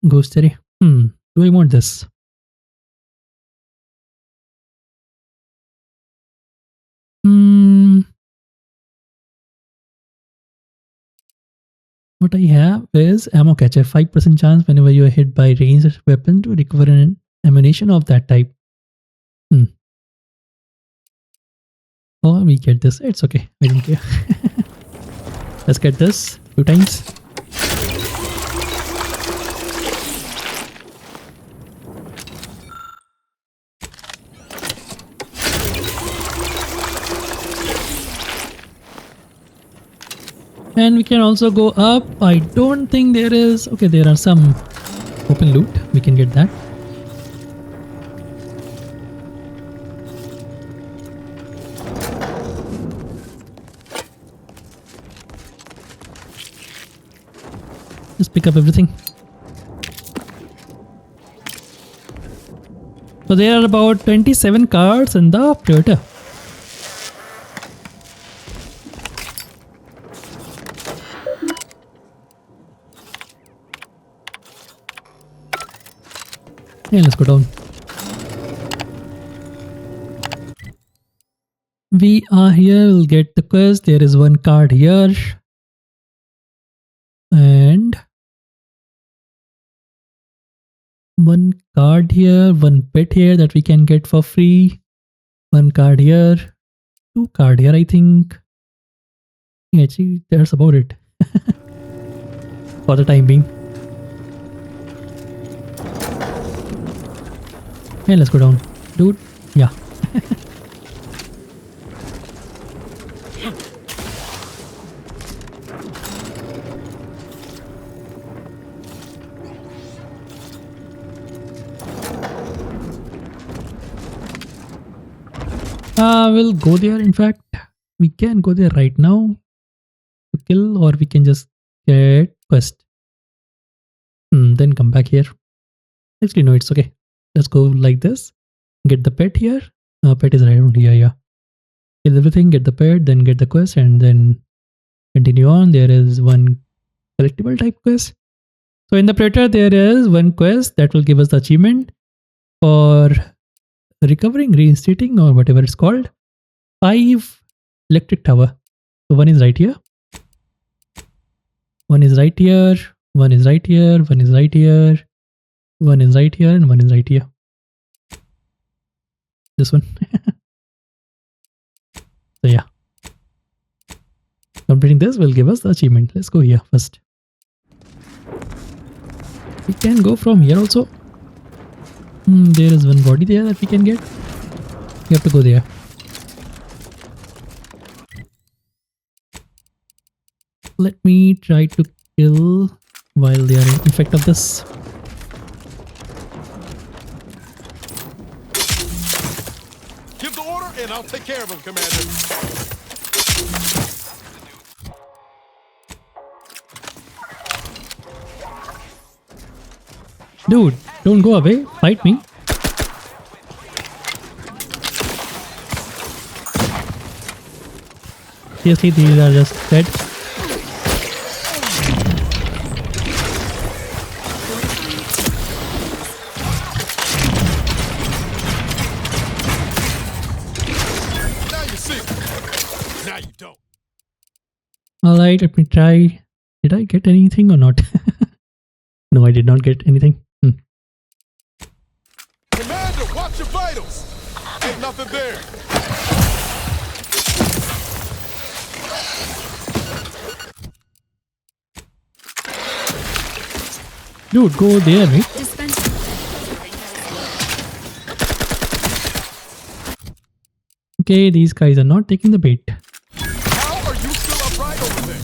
Ghost array. Do I want this? What I have is ammo catcher. 5% chance whenever you are hit by ranged weapon to recover an ammunition of that type. Or we get this. It's okay. I don't care. Let's get this 2 times. And we can also go up. I don't think there is... Okay, there are some open loot. We can get that. Just pick up everything. So there are about 27 cards in the Praetor. Yeah, let's go down. We are here, we'll get the quest. There is 1 card here. And 1 card here, 1 pet here that we can get for free. 1 card here, 2 card here, I think. Yeah, actually, that's about it for the time being. Hey, let's go down, dude. Yeah. We'll go there. In fact, we can go there right now to kill, or we can just get quest. Then come back here. Actually, no, it's okay. Let's go like this. Get the pet here. Pet is right around here. Yeah. Kill everything. Get the pet. Then get the quest, and then continue on. There is one collectible type quest. So in the Praetor, there is one quest that will give us the achievement for recovering, reinstating, or whatever it's called, 5 electric tower. So one is right here, one is right here, one is right here, one is right here, one is right here, and one is right here. This one. So yeah, completing this will give us the achievement. Let's go here first. We can go from here also. There is one body there that we can get. We have to go there. Let me try to kill while they are in effect of this. Give the order and I'll take care of him, Commander. Dude, don't go away. Fight me. Seriously, these are just dead. Now you see. Now you don't. Alright, let me try. Did I get anything or not? No, I did not get anything. Commander, watch your vitals. Ain't nothing there. Dude, go there, mate. Okay, these guys are not taking the bait. How are you still upright over there?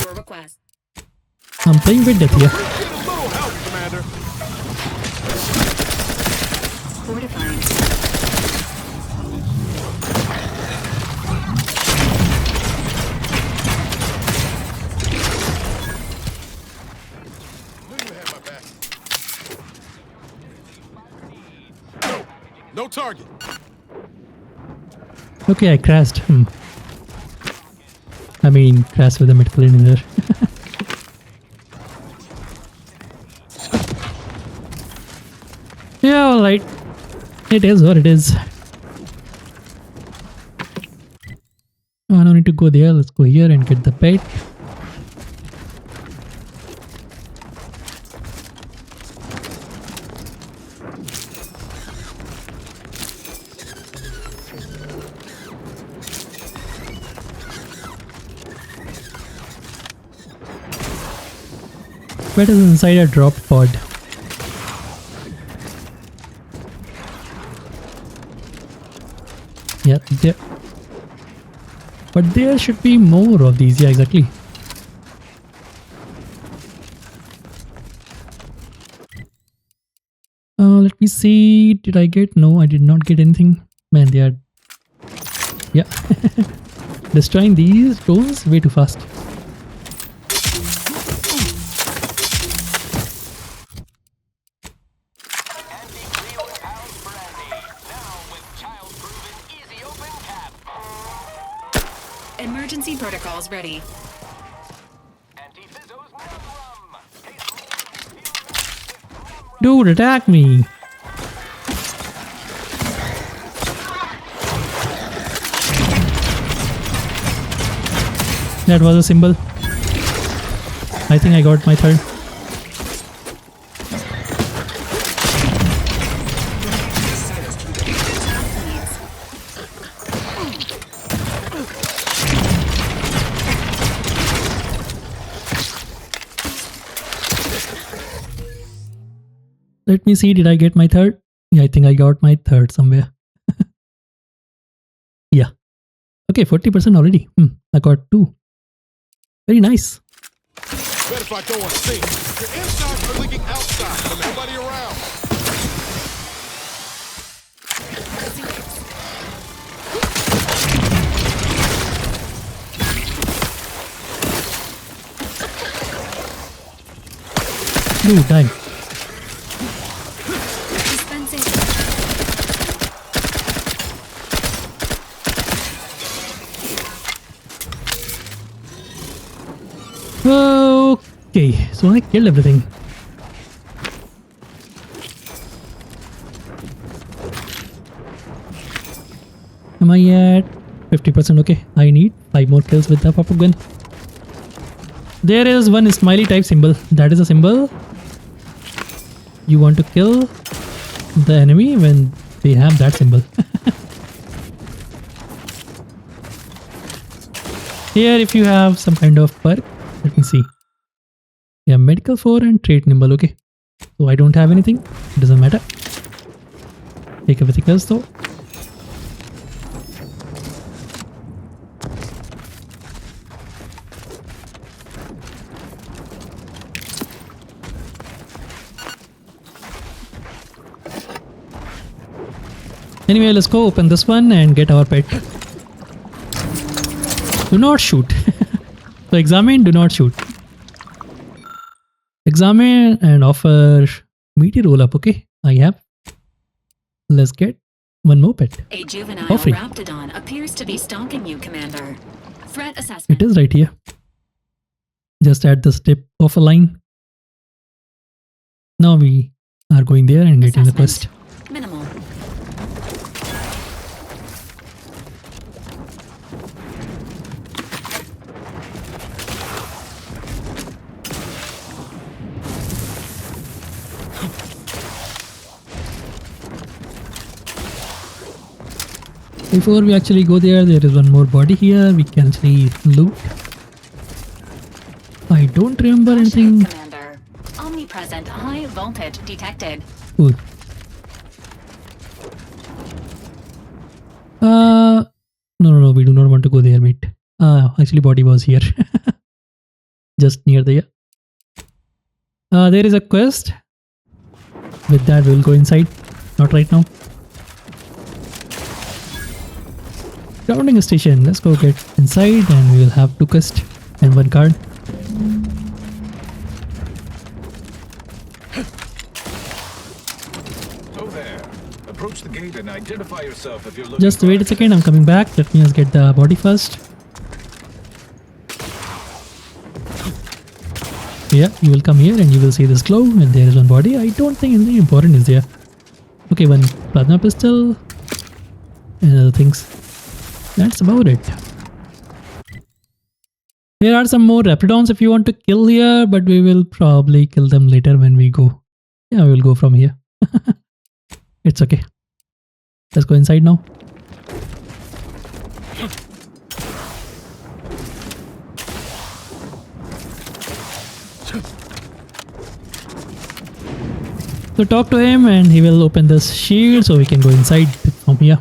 Your request. I'm playing with death here. Get a little help, Commander. Fortifying. You had my back. No target. Okay, I crashed. I mean, crashed with a medical in there. Yeah, alright. It is what it is. I don't need to go there. Let's go here and get the pet. Pet is inside a drop pod. Yeah, there. But there should be more of these. Yeah, exactly. Let me see. Did I get? No, I did not get anything. Man, they are. Yeah. Destroying these drones way too fast. Emergency protocols ready. Dude, attack me! That was a symbol. I think I got my third. Let me see, did I get my third? Yeah, I think I got my third somewhere. Yeah. Okay, 40% already. I got 2. Very nice. Bet if I go and sing, your insides are leaking outside from everybody around. Dude, die. Dispensing. Okay, so I killed everything. Am I at 50%? Okay, I need 5 more kills with the pop-up gun. There is one smiley type symbol. That is a symbol you want to kill the enemy when they have that symbol. Here, if you have some kind of perk, let me see. Yeah, medical 4 and trait nimble. Okay, so I don't have anything. It doesn't matter. Take everything else though. Anyway, let's go open this one and get our pet. Do not shoot. So examine, do not shoot. Examine and offer meaty roll up. Okay, I have. Let's get one more pet. A juvenile For free. Raptidon appears to be stalking you, Commander. Threat assessment. It is right here. Just at the tip of a line. Now we are going there and getting the quest. Minimal. Before we actually go there, there is one more body here. We can actually loot. I don't remember anything. Commander. Omnipresent high voltage detected. Cool. No, we do not want to go there, mate. Actually, body was here. Just near there. There is a quest. With that, we will go inside. Not right now. Grounding station. Let's go get inside and we will have 2 quests and 1 card. So there. Approach the gate and identify yourself if you're looking. Just wait a second, I'm coming back. Let me just get the body first. Yeah, you will come here and you will see this glow and there is one body. I don't think anything important is there. Okay, 1 plasma pistol and other things. That's about it. There are some more Raptidons if you want to kill here, but we will probably kill them later when we go. Yeah, we will go from here. It's okay. Let's go inside now. So talk to him and he will open this shield so we can go inside from here.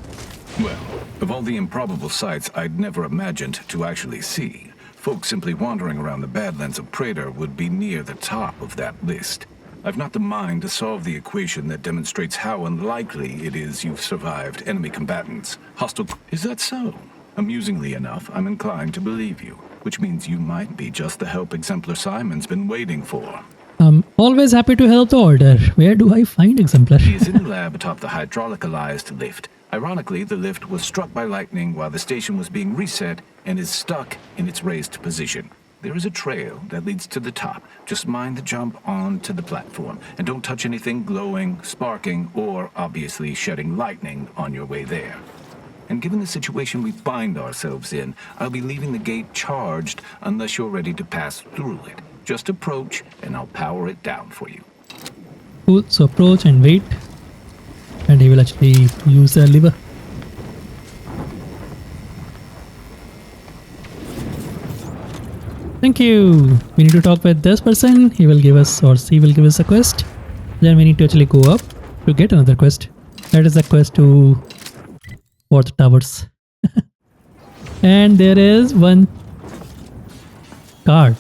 Well, of all the improbable sights I'd never imagined to actually see, folks simply wandering around the Badlands of Praetor would be near the top of that list. I've not the mind to solve the equation that demonstrates how unlikely it is you've survived enemy combatants. Hostile... Is that so? Amusingly enough, I'm inclined to believe you, which means you might be just the help Exemplar Simon's been waiting for. I'm always happy to help the order. Where do I find Exemplar? He is in the lab atop the hydraulicalized lift. Ironically, the lift was struck by lightning while the station was being reset and is stuck in its raised position. There is a trail that leads to the top. Just mind the jump onto the platform, and don't touch anything glowing, sparking, or obviously shedding lightning on your way there. And given the situation we find ourselves in, I'll be leaving the gate charged unless you're ready to pass through it. Just approach, and I'll power it down for you. Cool, so approach and wait. And he will actually use the lever. Thank you. We need to talk with this person. He will give us, or she will give us a quest. Then we need to actually go up to get another quest. That is the quest for the towers. And there is one card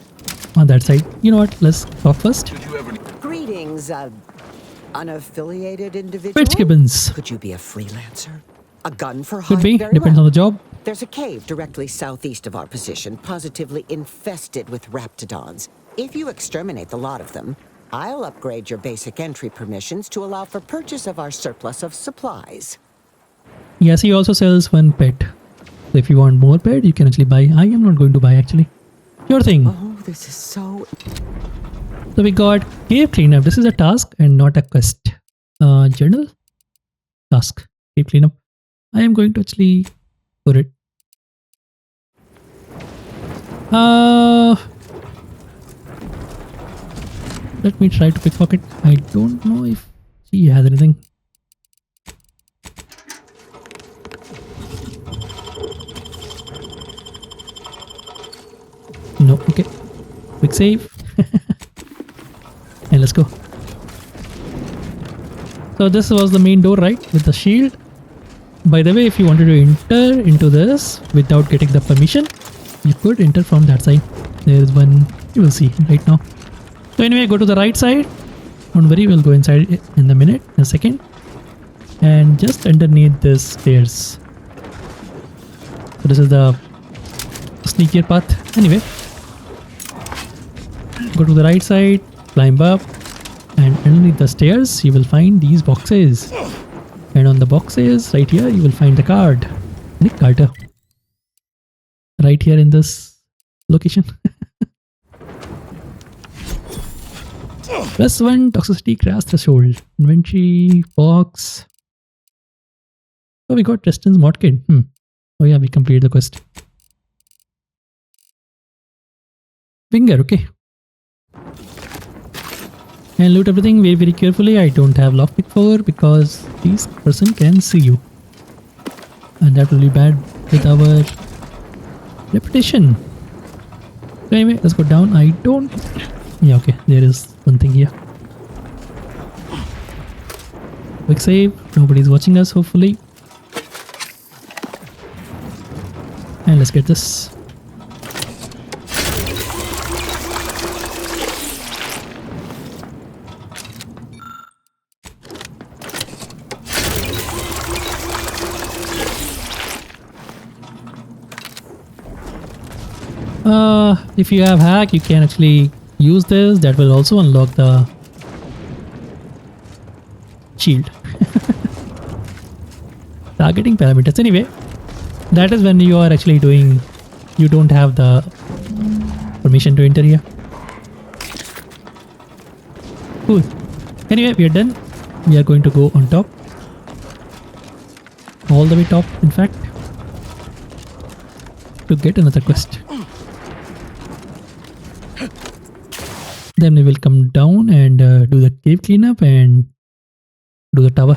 on that side. You know what? Let's talk first. Greetings, unaffiliated individual. Fitzgibbons. Could you be a freelancer? A gun for hire? Could be. Very Depends well. on the job. There's a cave directly southeast of our position, positively infested with Raptidons. If you exterminate the lot of them, I'll upgrade your basic entry permissions to allow for purchase of our surplus of supplies. Yes, he also sells one pet. So if you want more pet, you can actually buy. I am not going to buy actually. Your thing. Oh, this is so... So we got cave cleanup. This is a task and not a quest. Journal? Task. Cave cleanup. I am going to actually put it. Let me try to pickpocket. I don't know if she has anything. No, okay. Quick save. And let's go. So this was the main door, right? With the shield. By the way, if you wanted to enter into this without getting the permission, you could enter from that side. There is one, you will see right now. So anyway, go to the right side. Don't worry, we'll go inside in a second. And just underneath this stairs. So this is the sneakier path. Anyway, go to the right side, climb up, and underneath the stairs you will find these boxes. And on the boxes right here you will find the card. Nick Carter. Right here in this location. +1 toxicity crash threshold. Inventory box. Oh, we got Tristan's mod kit. Oh yeah, we completed the quest. Finger, okay. And loot everything very, very carefully. I don't have lockpick 4 because this person can see you. And that will be bad with our reputation. So anyway, let's go down. I don't... Yeah, okay. There is one thing here. Quick save. Nobody's watching us, hopefully. And let's get this. If you have hack, you can actually use this. That will also unlock the shield. Targeting parameters. Anyway, that is when you are actually doing, you don't have the permission to enter here. Cool. Anyway, we are done. We are going to go on top. All the way top, in fact, to get another quest. Then we will come down and do the cave cleanup and do the tower.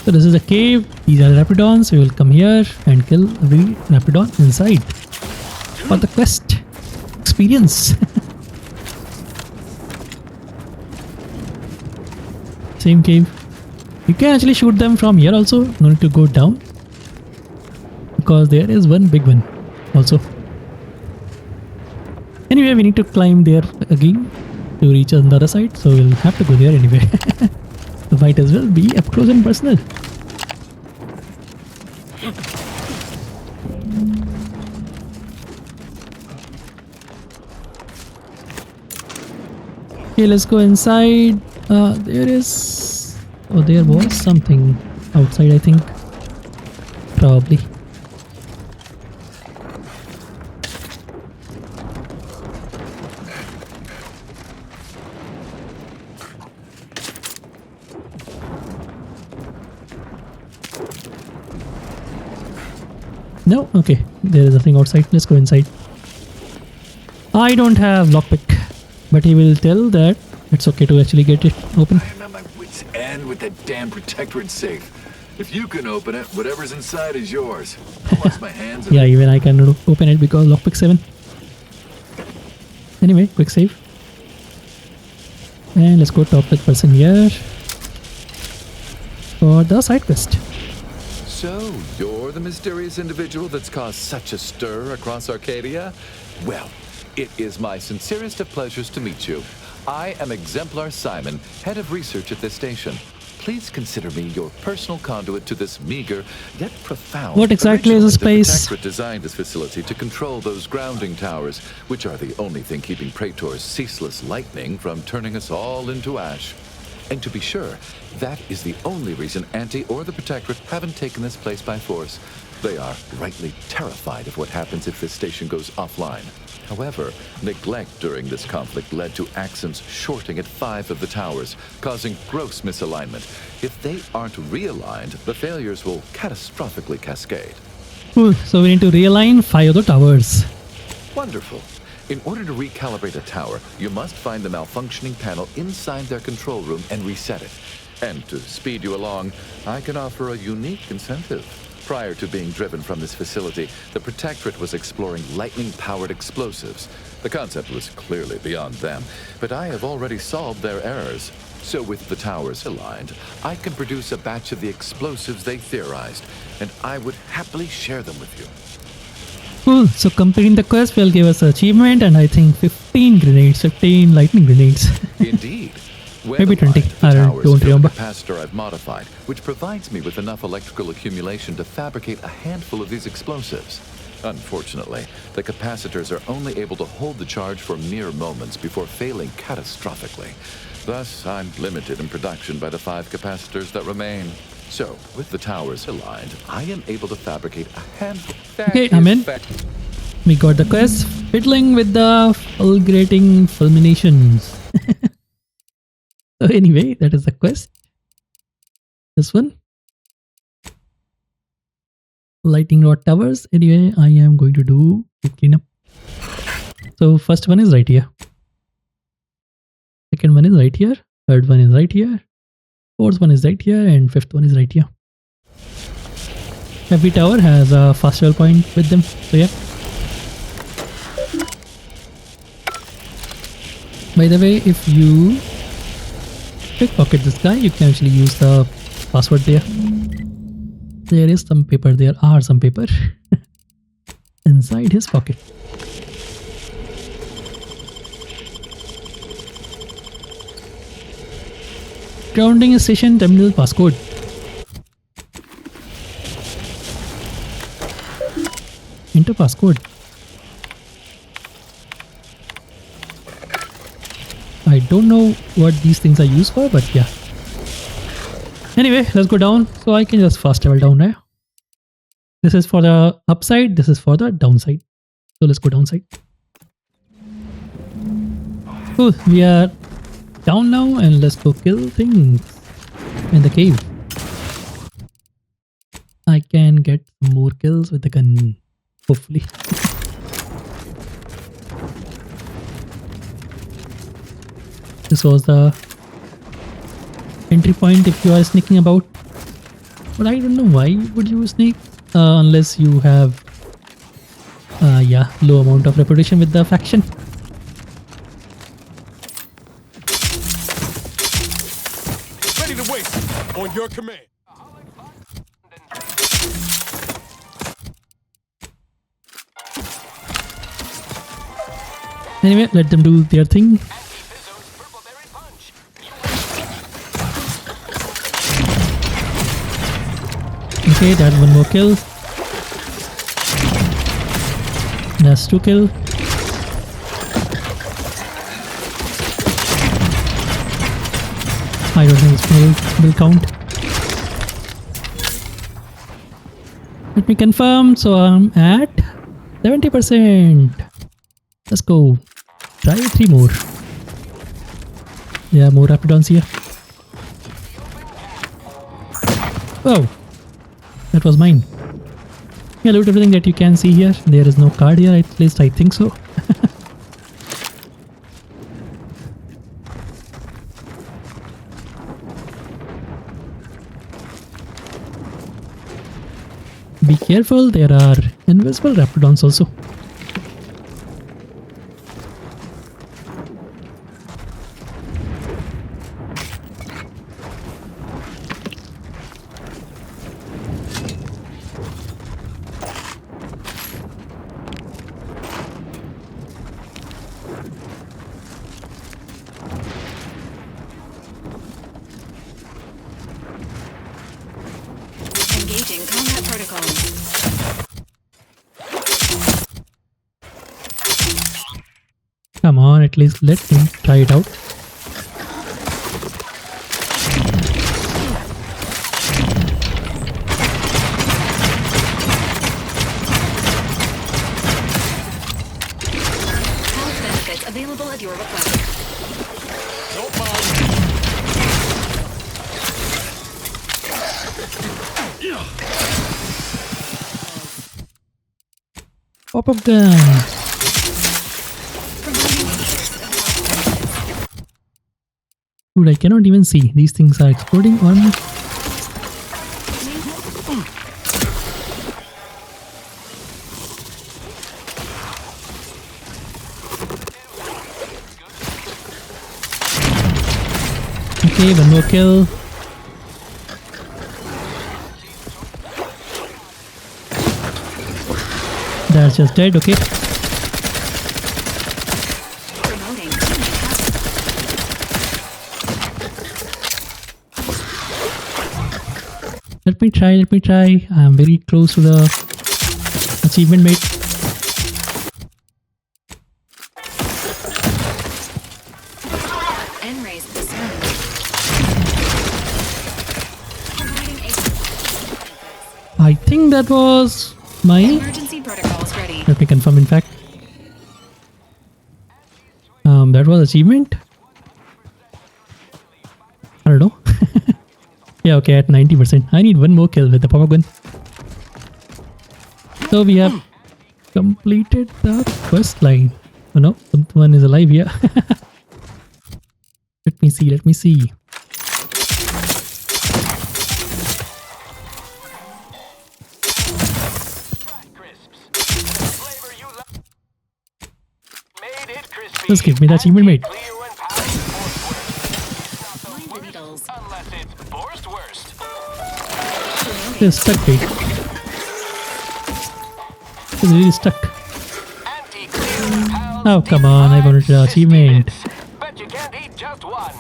So this is a cave. These are Raptidons. We will come here and kill every Raptidon inside for the quest experience. Same cave. You can actually shoot them from here also. No need to go down because there is one big one also. Anyway, we need to climb there again to reach on the other side, so we'll have to go there anyway. So might as well be up close and personal. Okay, let's go inside. There is... Oh, there was something outside, I think. Probably. No? Okay. There is nothing outside. Let's go inside. I don't have lockpick, but he will tell that it's okay to actually get it open. I am at my wit's end. with that damn protectorate safe. If you can open it, whatever's inside is yours. I'll wash my hands of Yeah, it. even I can open it because lockpick 7. Anyway, quick save. And let's go talk to the person here for the side quest. So, you're the mysterious individual that's caused such a stir across Arcadia? Well, it is my sincerest of pleasures to meet you. I am Exemplar Simon, head of research at this station. Please consider me your personal conduit to this meager yet profound. What exactly is this Originally, the place? Protectorate designed this facility to control those grounding towers, which are the only thing keeping Praetor's ceaseless lightning from turning us all into ash. And to be sure, that is the only reason Auntie or the Protectorate haven't taken this place by force. They are rightly terrified of what happens if this station goes offline. However, neglect during this conflict led to Axon's shorting at 5 of the towers, causing gross misalignment. If they aren't realigned, the failures will catastrophically cascade. Cool. So we need to realign 5 of the towers. Wonderful. In order to recalibrate a tower, you must find the malfunctioning panel inside their control room and reset it. And to speed you along, I can offer a unique incentive. Prior to being driven from this facility, the Protectorate was exploring lightning-powered explosives. The concept was clearly beyond them, but I have already solved their errors. So with the towers aligned, I can produce a batch of the explosives they theorized, and I would happily share them with you. Cool. So completing the quest will give us an achievement and I think 15 grenades, 15 lightning grenades. Indeed. When Maybe 20. aligned, the I towers don't fill remember. a capacitor I've modified, which provides me with enough electrical accumulation to fabricate a handful of these explosives. Unfortunately, the capacitors are only able to hold the charge for mere moments before failing catastrophically. Thus, I'm limited in production by the 5 capacitors that remain. So, with the towers aligned, I am able to fabricate a handful. Okay, I'm in. We got the quest. Fiddling with the Fulgurating Fulminations. So anyway, that is the quest. This one. Lightning rod towers. Anyway, I am going to do a cleanup. So first one is right here. Second one is right here. Third one is right here. Fourth one is right here. And fifth one is right here. Every tower has a fast travel point with them. So yeah. By the way, if you pickpocket this guy, you can actually use the password there. There is some paper, there are some paper inside his pocket. Grounding station terminal passcode. Enter passcode. I don't know what these things are used for, but yeah. Anyway, let's go down. So I can just fast travel down there. This is for the upside, this is for the downside. So let's go downside. Cool, we are down now and let's go kill things in the cave. I can get some more kills with the gun, hopefully. This was the entry point if you are sneaking about. But I don't know why would you sneak unless you have yeah, low amount of reputation with the faction. Ready to waste on your command. Anyway, let them do their thing. Okay, that's one more kill. That's 2 kill. I don't think this will count. Let me confirm. So I'm at 70%. Let's go. Try 3 more. Yeah, more Raptidons here. Oh, that was mine. Yeah, loot everything that you can see here. There is no card here, at least I think so. Be careful, there are invisible Raptidons also. Engaging combat protocols. Come on, at least let me try it out. Health benefits available at your request. Don't mind. Pop-up gun. Dude, I cannot even see. These things are exploding on me. Okay, one more kill. That's just dead, okay. Promoting. Let me try. I'm very close to the achievement, mate. N-rays discerned. Providing I think that was my... emergency protocols ready. Let me confirm, in fact. That was achievement. I don't know. Yeah, okay, at 90%. I need one more kill with the pop-up gun. So we have completed the quest line. Oh no, someone is alive here. Let me see. Just give me the achievement, mate. Mind the needles. They're stuck, mate. It's really stuck. Oh, come on, I wanted the achievement. But you can't eat just one.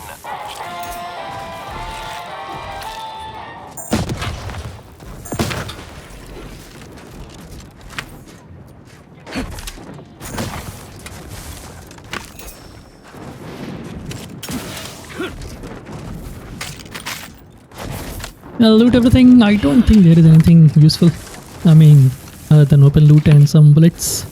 I'll loot everything. I don't think there is anything useful. I mean, other than open loot and some bullets.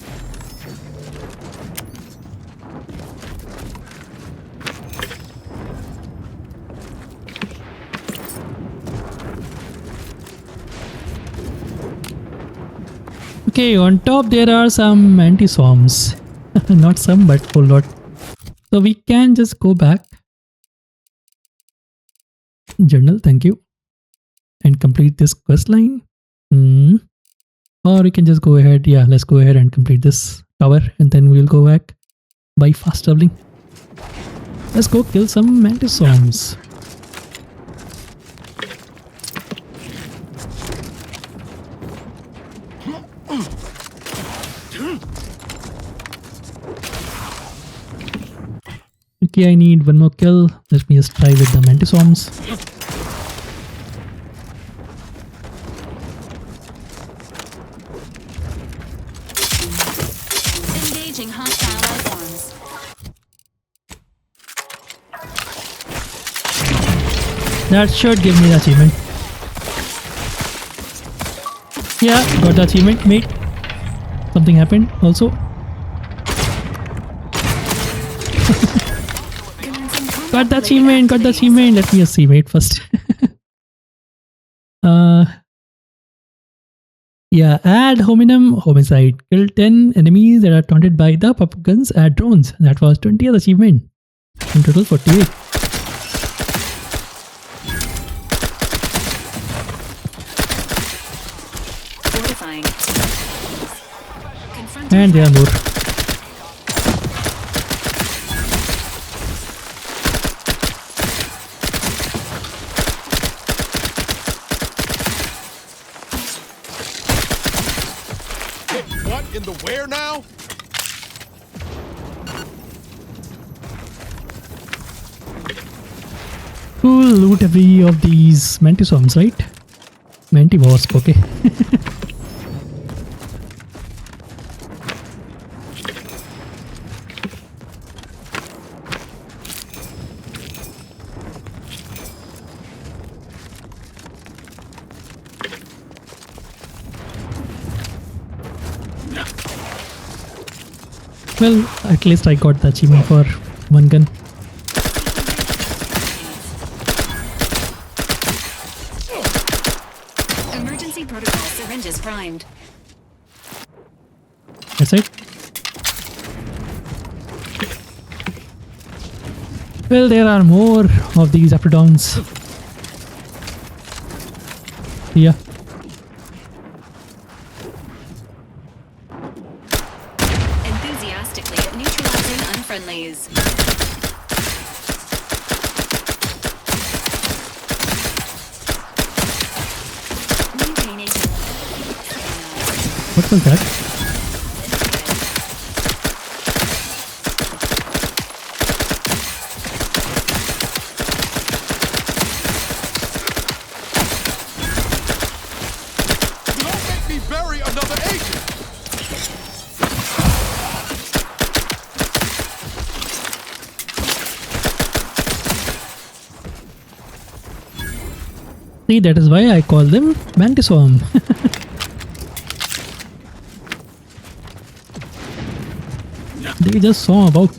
Okay, on top there are some anti-swarms. Not some, but whole lot. So we can just go back. Journal, thank you. And complete this quest line. Or we can just go ahead. Yeah, let's go ahead and complete this tower. And then we'll go back by fast traveling. Let's go kill some mantis-swarms. Okay, I need one more kill. Let me just try with the mantis-swarms. Engaging hostile life forms. That should give me the achievement. Yeah, got the achievement, mate. Something happened also. Got the achievement, Let me just see, mate, first. Yeah, add Hominem, Homicide. Kill 10 enemies that are taunted by the pop guns, add drones. That was 20th achievement. In total, 48. And there are more. What in the where now? Cool, loot every of these Mantiwasps, right? Mantiwasp, okay. Well, at least I got the achievement for one gun. Emergency protocol syringes primed. That's it. Well, there are more of these Raptidons. Yeah. Enthusiastically neutralizing unfriendlies. Maintaining. What was that? Don't make me bury another agent! See, that is why I call them Mantiwasp. They just saw about.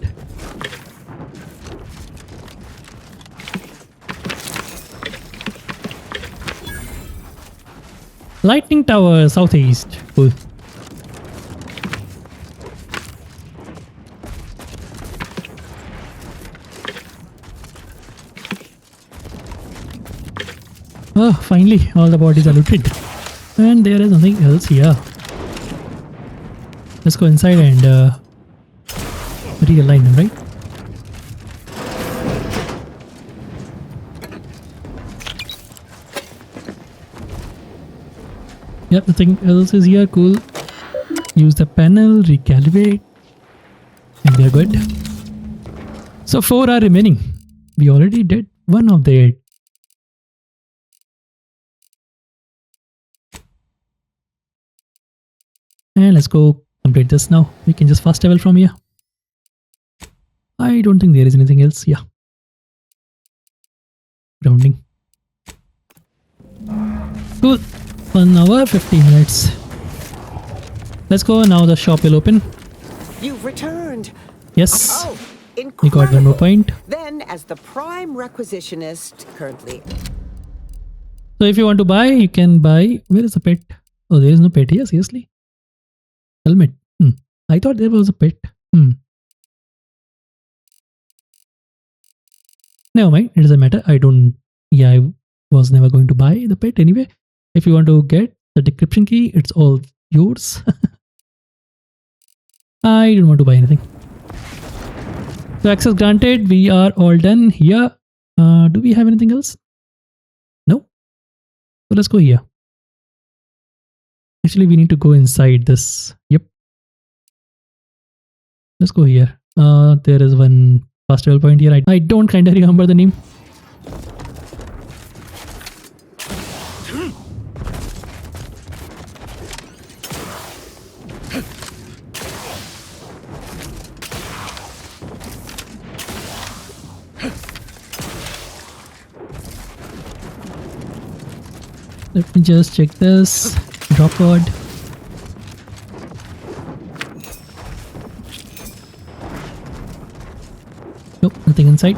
Lightning Tower, southeast. Cool. Oh, finally, all the bodies are looted. And there is nothing else here. Let's go inside and realign them, right? Yep, nothing else is here. Cool. Use the panel, recalibrate, and we are good. So 4 are remaining. We already did one of the 8. And let's go complete this now. We can just fast travel from here. I don't think there is anything else. Yeah. Grounding. Cool. 1 hour, 15 minutes. Let's go. Now the shop will open. You've returned. Yes. Oh, We got one more incredible. point. Then, as the prime requisitionist currently... So if you want to buy, you can buy. Where is the pet? Oh, there is no pet here. Seriously? Helmet. I thought there was a pet. Never mind. It doesn't matter. I don't. Yeah, I was never going to buy the pet anyway. If you want to get the decryption key, it's all yours. I don't want to buy anything. So access granted. We are all done here. Do we have anything else? No. So let's go here. Actually, we need to go inside this. Yep. Let's go here. There is one fast travel point here. I don't kind of remember the name. Let me just check this. Drop pod. Nope, nothing inside.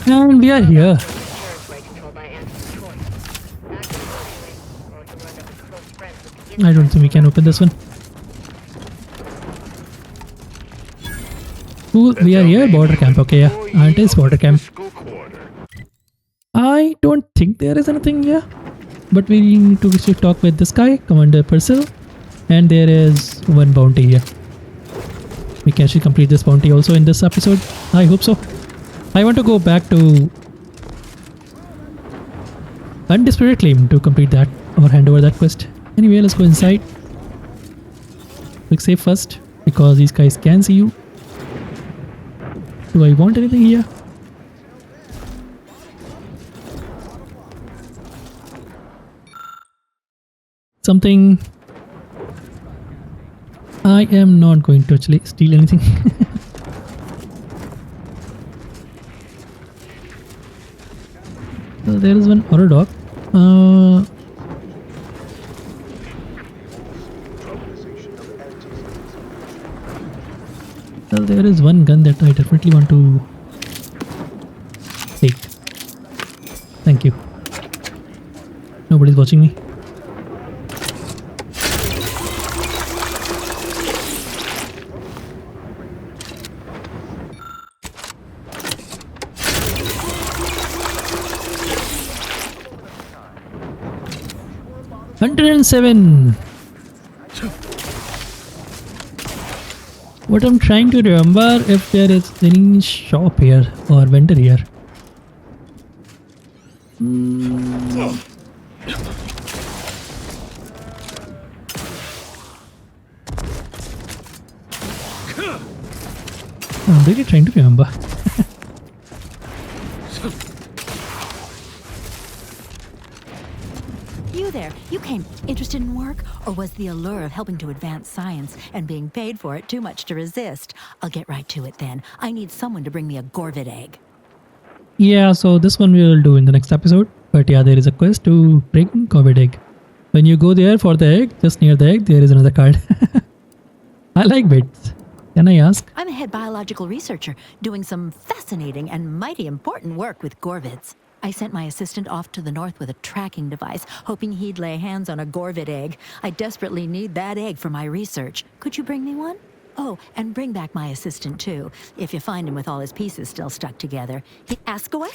And we are here. I don't think we can open this one. Cool, we are here. Border camp. Okay, yeah. Auntie's border camp. I don't think there is anything here. But we need to actually talk with this guy, Commander Purcell. And there is one bounty here. We can actually complete this bounty also in this episode. I hope so. I want to go back to Undisputed Claim to complete that or hand over that quest. Anyway, let's go inside. Quick save first because these guys can see you. Do I want anything here? Something. I am not going to actually steal anything. So there is one auto dog. Well, there is one gun that I definitely want to take. Thank you. Nobody's watching me. $107. What I'm trying to remember if there is any shop here or vendor here. I'm really trying to remember. You there, you came interested in work, or was the allure of helping to advance science and being paid for it too much to resist? I'll get right to it then. I need someone to bring me a Gorvid egg. Yeah, so this one we will do in the next episode. But yeah, there is a quest to bring Gorvid egg. When you go there for the egg, just near the egg, there is another card. I like bits. Can I ask? I'm a head biological researcher doing some fascinating and mighty important work with Gorvids. I sent my assistant off to the north with a tracking device, hoping he'd lay hands on a Gorvid egg. I desperately need that egg for my research. Could you bring me one? Oh, and bring back my assistant too, if you find him with all his pieces still stuck together. Ask away.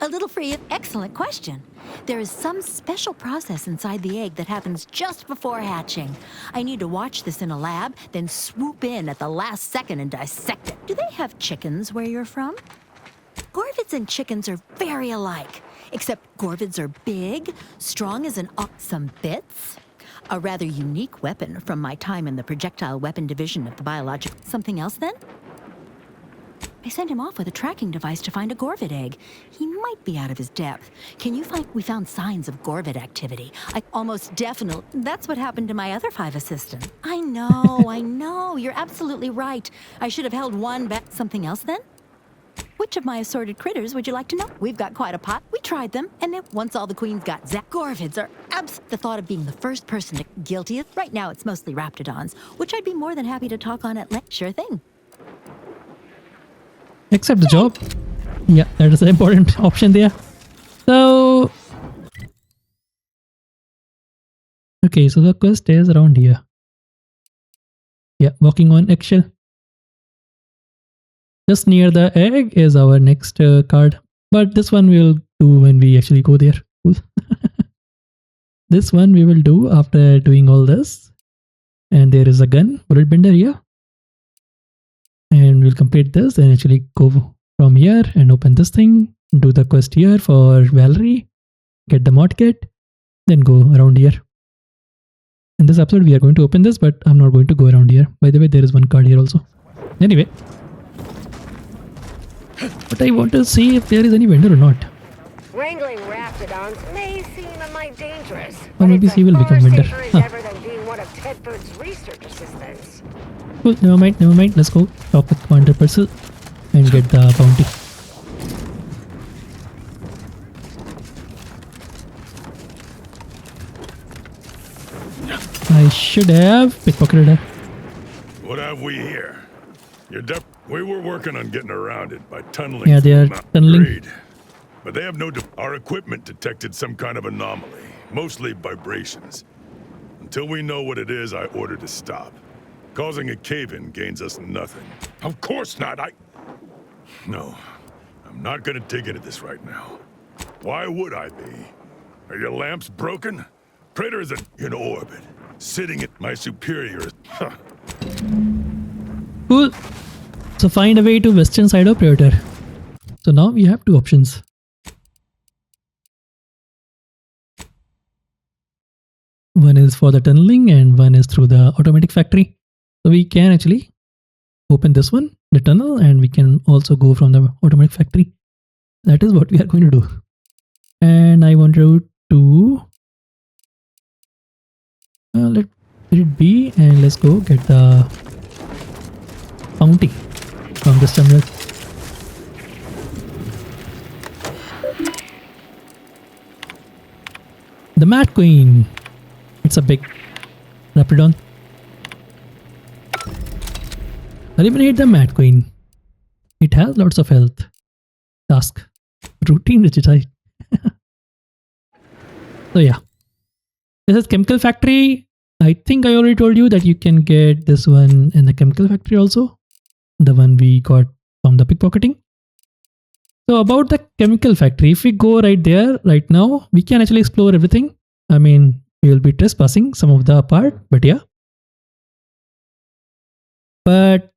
A little free. Excellent question. There is some special process inside the egg that happens just before hatching. I need to watch this in a lab, then swoop in at the last second and dissect it. Do they have chickens where you're from? Gorvids and chickens are very alike, except Gorvids are big, strong as an some bits. A rather unique weapon from my time in the projectile weapon division of the biological. Something else then? I sent him off with a tracking device to find a Gorvid egg. He might be out of his depth. Can you find? We found signs of Gorvid activity. I almost definitely. That's what happened to my other 5 assistants. I know, I know. You're absolutely right. I should have held one back. Something else then? Which of my assorted critters would you like to know? We've got quite a pot. We tried them, and then once all the queens got zapped, Gorvids are the thought of being the first person to guilty of. Right now, it's mostly Raptidons, which I'd be more than happy to talk on at length. Sure thing. Accept the job. Yeah, that is an important option there. So, okay, so the quest is around here. Yeah, walking on eggshell. Just near the egg is our next card. But this one we'll do when we actually go there. Cool. This one we will do after doing all this. And there is a gun, bullet bender here. And we'll complete this and actually go from here and open this thing. Do the quest here for Valerie. Get the mod kit. Then go around here. In this episode we are going to open this, but I'm not going to go around here. By the way, there is one card here also. Anyway. But I want to see if there is any vendor or not. Wrangling Raptidons may seem a mite dangerous, Or maybe she will become vendor. than being one of Tedford's research assistants. Cool, never mind. Let's go talk with Commander Purcell and get the bounty. I should have pickpocketed her. What have we here? Your We were working on getting around it by tunneling. Yeah, they are tunneling. Agreed. But they have no. Our equipment detected some kind of anomaly, mostly vibrations. Until we know what it is, I ordered to stop. Causing a cave-in gains us nothing. Of course not. No, I'm not gonna dig into this right now. Why would I be? Are your lamps broken? Praetor is in orbit, sitting at my superiors. Huh. Cool. So find a way to western side of Praetor. So now we have two options. One is for the tunneling and one is through the automatic factory. So we can actually open this one, the tunnel, and we can also go from the automatic factory. That is what we are going to do. And I want you to let it be, and let's go get the Auntie from this terminal. The Mad Queen. It's a big Raptidon. Eliminate the Mad Queen. It has lots of health. Task. Routine Regicide. So yeah. This is Chemical Factory. I think I already told you that you can get this one in the Chemical Factory also. The one we got from the pickpocketing. So about the Chemical Factory, if we go right there, right now, we can actually explore everything. I mean, we will be trespassing some of the part, but yeah. But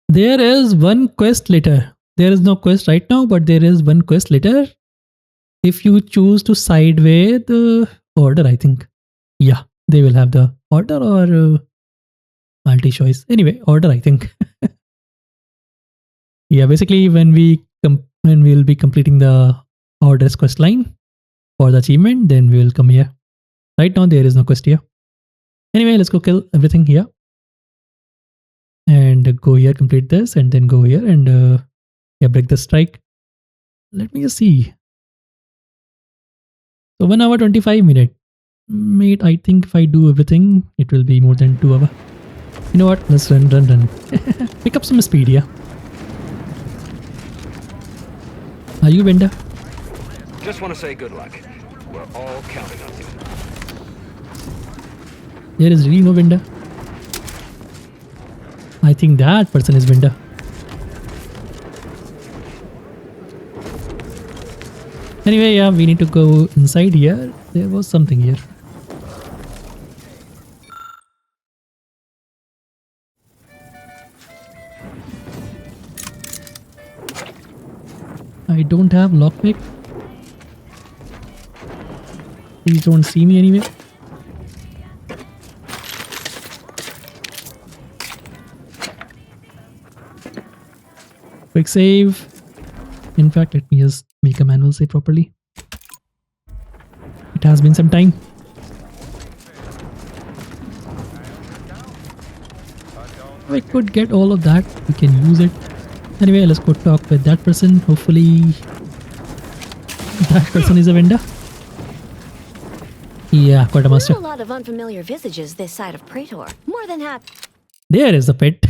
there is one quest later. There is no quest right now, but there is one quest later. If you choose to sideway the order, I think. Yeah, they will have the order or multi-choice. Anyway, order, I think. Yeah, basically when we will be completing the orders quest line for the achievement, then we will come here. Right now there is no quest here. Anyway, let's go kill everything here. And go here, complete this, and then go here and yeah, break the strike. Let me just see. So 1 hour 25 minutes. Mate, I think if I do everything, it will be more than 2 hours. You know what? Let's run. Pick up some speed here. Are you vendor? Just want to say good luck. We're all counting on you. There is really no vendor. I think that person is vendor. Anyway, yeah, we need to go inside here. There was something here. I don't have lockpick. Please don't see me anyway. Quick save. In fact, let me just make a manual save properly. It has been some time. I could get all of that. We can use it. Anyway, let's go talk with that person. Hopefully that person is a vendor. Yeah, quite a master. There are a lot of unfamiliar visages this side of Praetor. More than happy. There is a pet.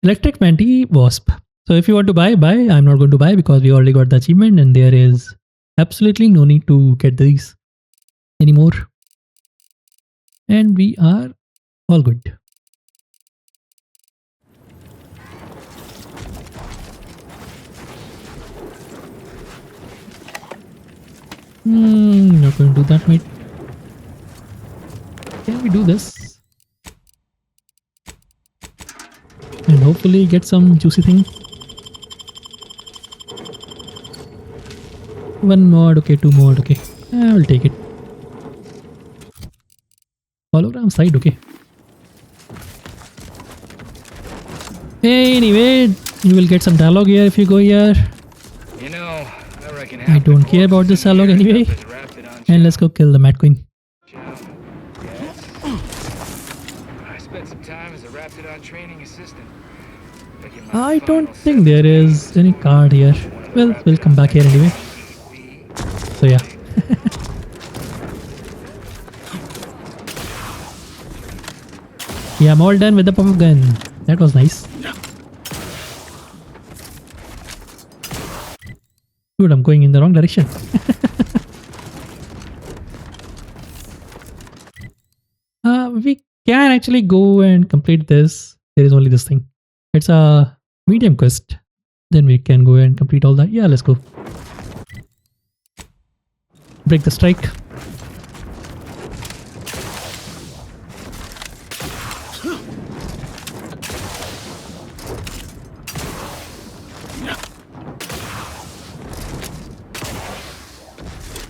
Electric Mantiwasp. So if you want to buy. I'm not going to buy because we already got the achievement and there is absolutely no need to get these anymore. And we are all good. Not going to do that, mate. Can we do this? And hopefully get some juicy thing. One mod, okay, 2 mod, okay. I will take it. Hologram side, okay. Anyway, you will get some dialogue here if you go here. You know, I don't care about this dialogue anyway. And let's go kill the Mad Queen. I spent some time as a Raptidon training assistant. I don't think there is any card here. Well, we'll come back here anyway. So yeah. Yeah, I'm all done with the pop-up gun. That was nice. Dude, I'm going in the wrong direction. We can actually go and complete this. There is only this thing. It's a medium quest. Then we can go and complete all that. Yeah, let's go. Break the strike.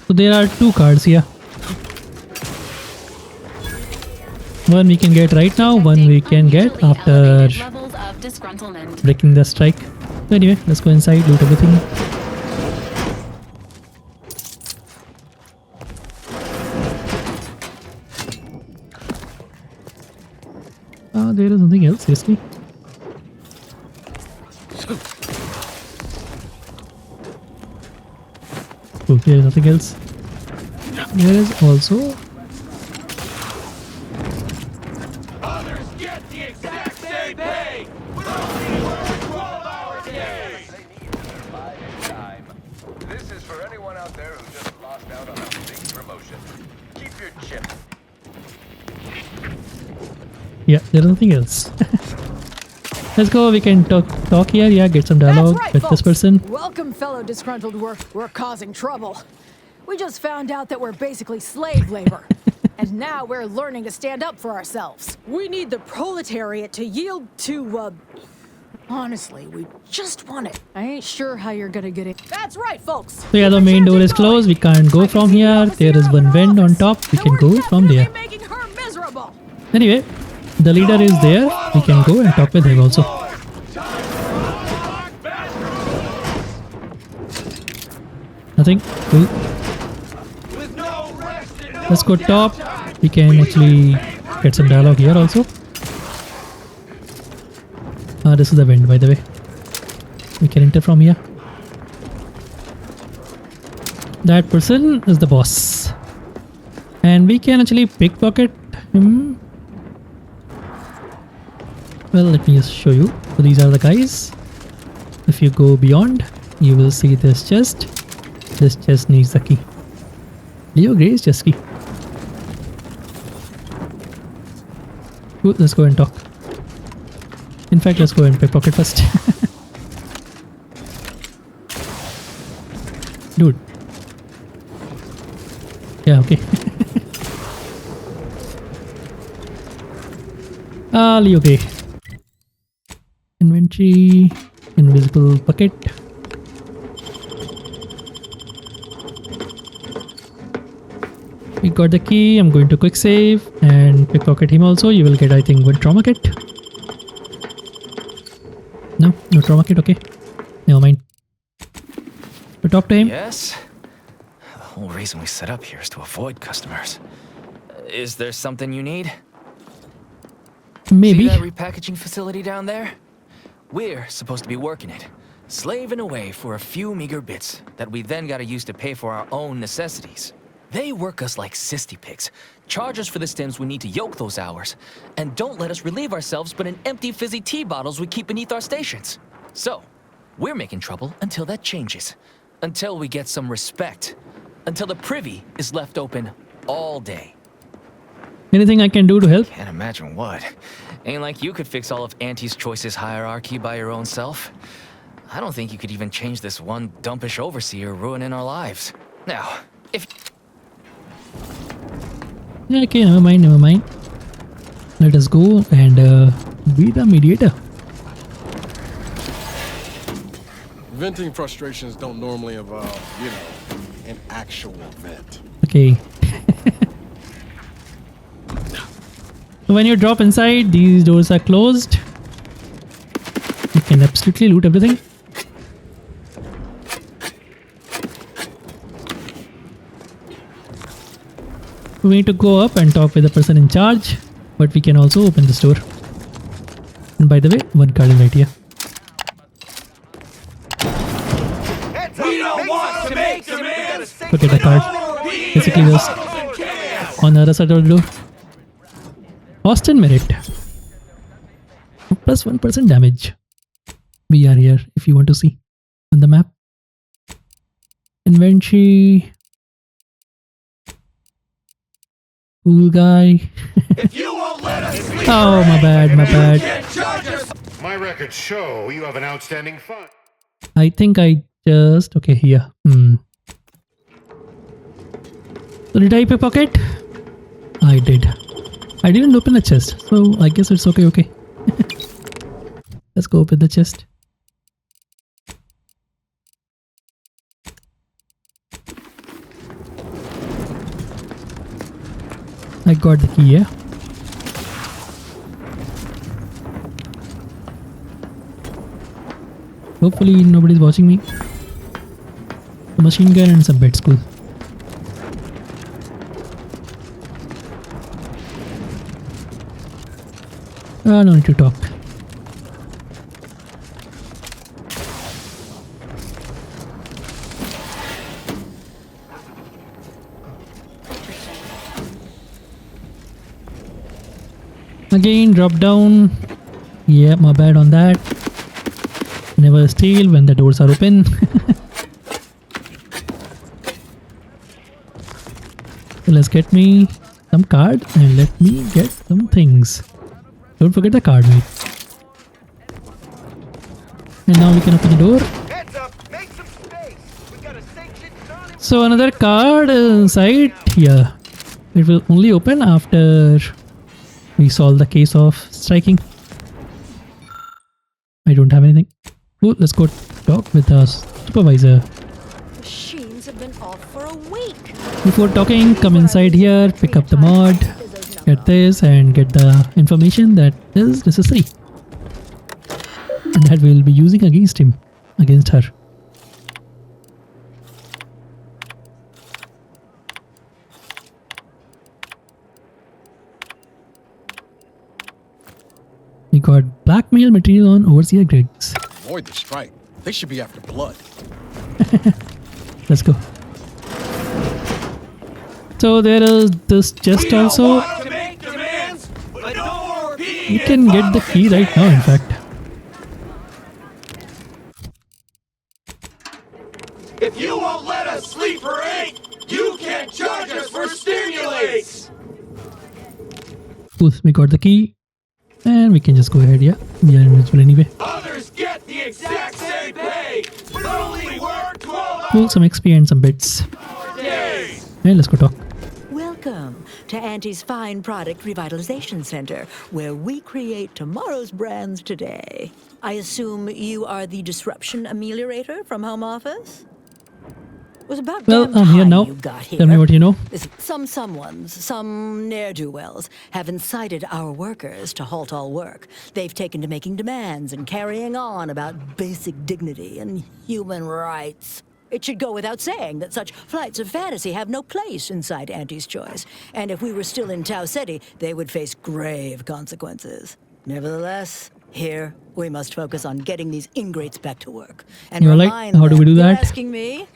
So there are 2 cards here. One we can get right now, one we can get after breaking the strike. So anyway, let's go inside, loot everything. There is nothing else, seriously. Oh, there is nothing else. There is also yeah, there's nothing else. Let's go, we can talk here, yeah, get some dialogue right, with folks. this person. Welcome, fellow disgruntled we're causing trouble. We just found out that we're basically slave labor. And now we're learning to stand up for ourselves. We need the proletariat to yield to, honestly, we just want it. I ain't sure how you're gonna get it. That's right, folks. So yeah, the main door is closed, we can't go from here. There is one vent on top, we can go from there. Making her miserable. Anyway, the leader is there, we can go and talk with him also. Nothing, cool. Let's go top, we can actually get some dialogue here also. This is the vent, by the way. We can enter from here. That person is the boss. And we can actually pickpocket him. Well, let me just show you. So these are the guys. If you go beyond, you will see this chest. This chest needs the key. Leo Gray's chest key. Good, let's go and talk. In fact, let's go and pickpocket first. Dude. Yeah, okay. Leo Gray. Inventory. Invisible bucket. We got the key. I'm going to quick save and pickpocket him also. You will get, I think, one trauma kit. No trauma kit. Okay, never mind. So talk to him. Yes. The whole reason we set up here is to avoid customers. Is there something you need? Maybe. See that repackaging facility down there? We're supposed to be working it, slaving away for a few meager bits that we then gotta use to pay for our own necessities. They work us like cysty pigs, charge us for the stems we need to yoke those hours, and don't let us relieve ourselves but in empty fizzy tea bottles we keep beneath our stations. So, we're making trouble until that changes. Until we get some respect. Until the privy is left open all day. Anything I can do to help? Can't imagine what. Ain't like you could fix all of Auntie's choices hierarchy by your own self. I don't think you could even change this one dumpish overseer ruining our lives. Now, if... Yeah, okay, never mind. Let us go and be the mediator. Venting frustrations don't normally involve, an actual vent. Okay. So when you drop inside, these doors are closed. You can absolutely loot everything. We need to go up and talk with the person in charge, but we can also open this door. And by the way, one card is right here. We don't want to make demands. Okay, the card. Basically this. On the other side of the door. Austin Merritt. plus 1% damage. We are here if you want to see on the map. Inventory. Cool guy. If you won't let us sleep Oh, my bad, my bad. My records show you have an outstanding fund. I think I just... Okay, here. So did I pickpocket? I did. I didn't open the chest, so I guess it's okay. Let's go open the chest. I got the key, yeah? Hopefully nobody's watching me. A machine gun and some beds, cool. No need to talk. Again, drop down. Yeah, my bad on that. Never steal when the doors are open. So let's get me some card and let me get some things. Don't forget the card, mate. And now we can open the door. So another card inside here. It will only open after we solve the case of striking. I don't have anything. Cool, let's go talk with the supervisor. Machines have been off for a week. Before talking, come inside here, pick up the mod, get this and get the information that is necessary. And that we'll be using against him, against her. We got blackmail material on overseer Griggs. Avoid the strike. They should be after blood. Let's go. So there is this chest also. You can get the key right now, in fact. If you won't let us sleep or eat, you can't charge us for stimulates. Cool, we got the key. And we can just go ahead, yeah. We are invincible anyway. Others get the exact same pay, but only work 12 Cool, some XP and some bits. days. Hey, let's go talk. Welcome to Auntie's Fine Product Revitalization Center, where we create tomorrow's brands today. I assume you are the disruption ameliorator from home office? It was about Well, damn I'm here time now. you got here. Tell me what you know. Listen, some ne'er-do-wells have incited our workers to halt all work. They've taken to making demands and carrying on about basic dignity and human rights. It should go without saying that such flights of fantasy have no place inside Auntie's Choice. And if we were still in Tau Ceti, they would face grave consequences. Nevertheless, here we must focus on getting these ingrates back to work. And You're like, remind how do we them, do you're that? asking me?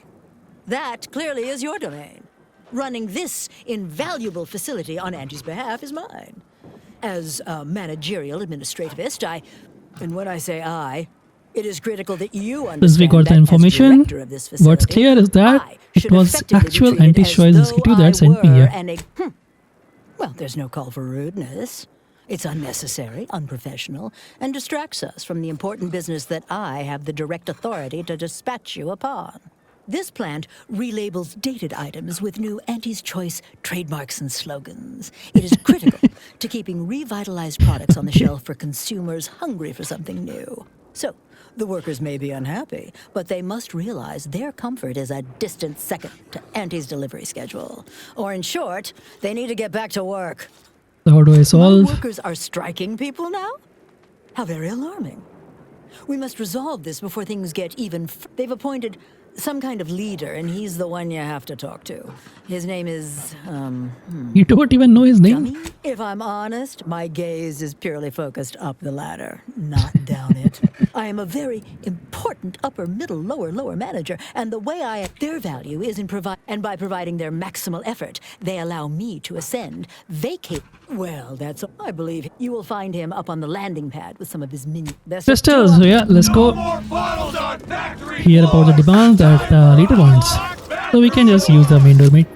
That clearly is your domain. Running this invaluable facility on Auntie's behalf is mine. As a managerial administrativist, and when I say I, it is critical that you understand Since we got the that information, as director of this facility, what's clear is that I it should was effectively be actual treated anti-choice as though executive that I sent me were here. Well, there's no call for rudeness. It's unnecessary, unprofessional, and distracts us from the important business that I have the direct authority to dispatch you upon. This plant relabels dated items with new Auntie's Choice trademarks and slogans. It is critical to keeping revitalized products on the shelf for consumers hungry for something new. So, the workers may be unhappy, but they must realize their comfort is a distant second to Auntie's delivery schedule. Or in short, they need to get back to work. So how do I My solve? workers are striking people now? How very alarming. We must resolve this before things get even. They've appointed some kind of leader, and he's the one you have to talk to. His name is, You don't even know his name? If I'm honest, my gaze is purely focused up the ladder, not down it. I am a very important upper, middle, lower manager, and the way their value is in by providing their maximal effort, they allow me to ascend, vacate. Well, that's all. I believe you will find him up on the landing pad with some of his minions. Pistols, so yeah, let's go hear about the demands that the leader wants. So we can just use the main door, mate.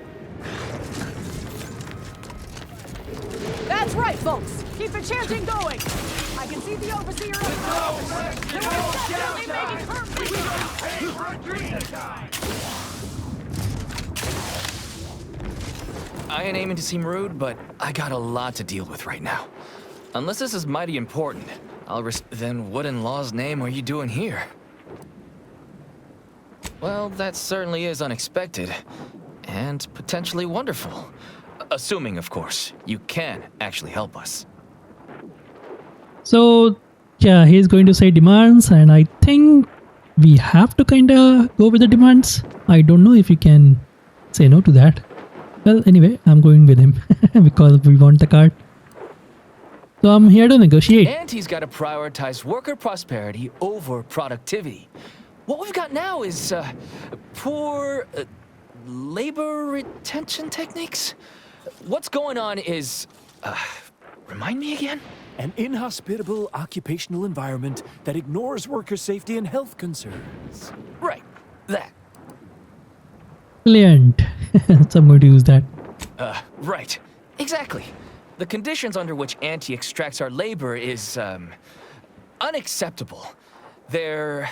That's right, folks. Keep the chanting going. I can see the overseer of the definitely making her. I ain't aiming to seem rude, but I got a lot to deal with right now. Unless this is mighty important, then what in law's name are you doing here? Well, that certainly is unexpected. And potentially wonderful. Assuming, of course, you can actually help us. So, yeah, he's going to say demands, and I think we have to kind of go with the demands. I don't know if you can say no to that. Well, anyway, I'm going with him because we want the card. So I'm here to negotiate. Auntie's got to prioritize worker prosperity over productivity. What we've got now is poor labor retention techniques. What's going on is, remind me again? An inhospitable occupational environment that ignores worker safety and health concerns. Right, that. Brilliant. So I'm going to use that. Right. Exactly. The conditions under which Auntie extracts our labor is, unacceptable. They're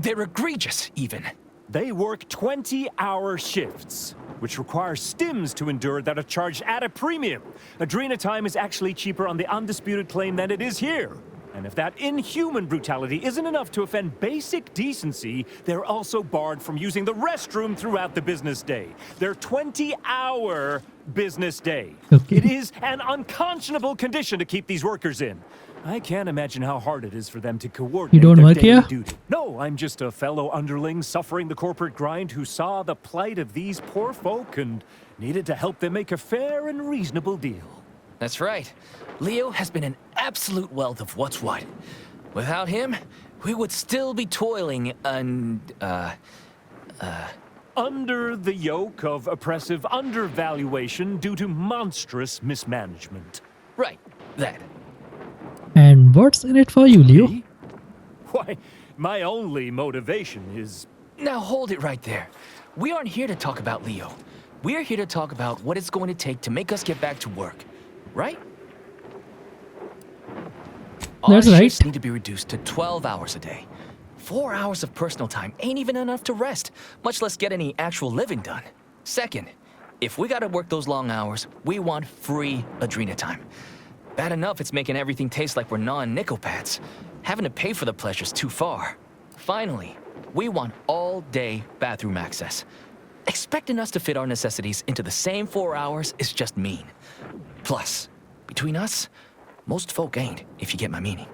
egregious, even. They work 20-hour shifts, which require stims to endure that are charged at a premium. Adrena time is actually cheaper on the undisputed claim than it is here. And if that inhuman brutality isn't enough to offend basic decency, they're also barred from using the restroom throughout the business day. Their 20-hour business day. Okay. It is an unconscionable condition to keep these workers in. I can't imagine how hard it is for them to coordinate You don't their work daily here? duty. No, I'm just a fellow underling suffering the corporate grind who saw the plight of these poor folk and needed to help them make a fair and reasonable deal. That's right. Leo has been an absolute wealth of what's what. Without him, we would still be toiling under the yoke of oppressive undervaluation due to monstrous mismanagement. Right, that. And what's in it for you, Leo? Me? Why, my only motivation is... Now hold it right there. We aren't here to talk about Leo. We're here to talk about what it's going to take to make us get back to work. Right? That's Our right. shifts need to be reduced to 12 hours a day. 4 hours of personal time ain't even enough to rest, much less get any actual living done. Second, if we gotta work those long hours, we want free Adrena time. Bad enough it's making everything taste like we're gnawing nickel pads. Having to pay for the pleasure's too far. Finally, we want all-day bathroom access. Expecting us to fit our necessities into the same 4 hours is just mean. Plus, between us, most folk ain't, if you get my meaning.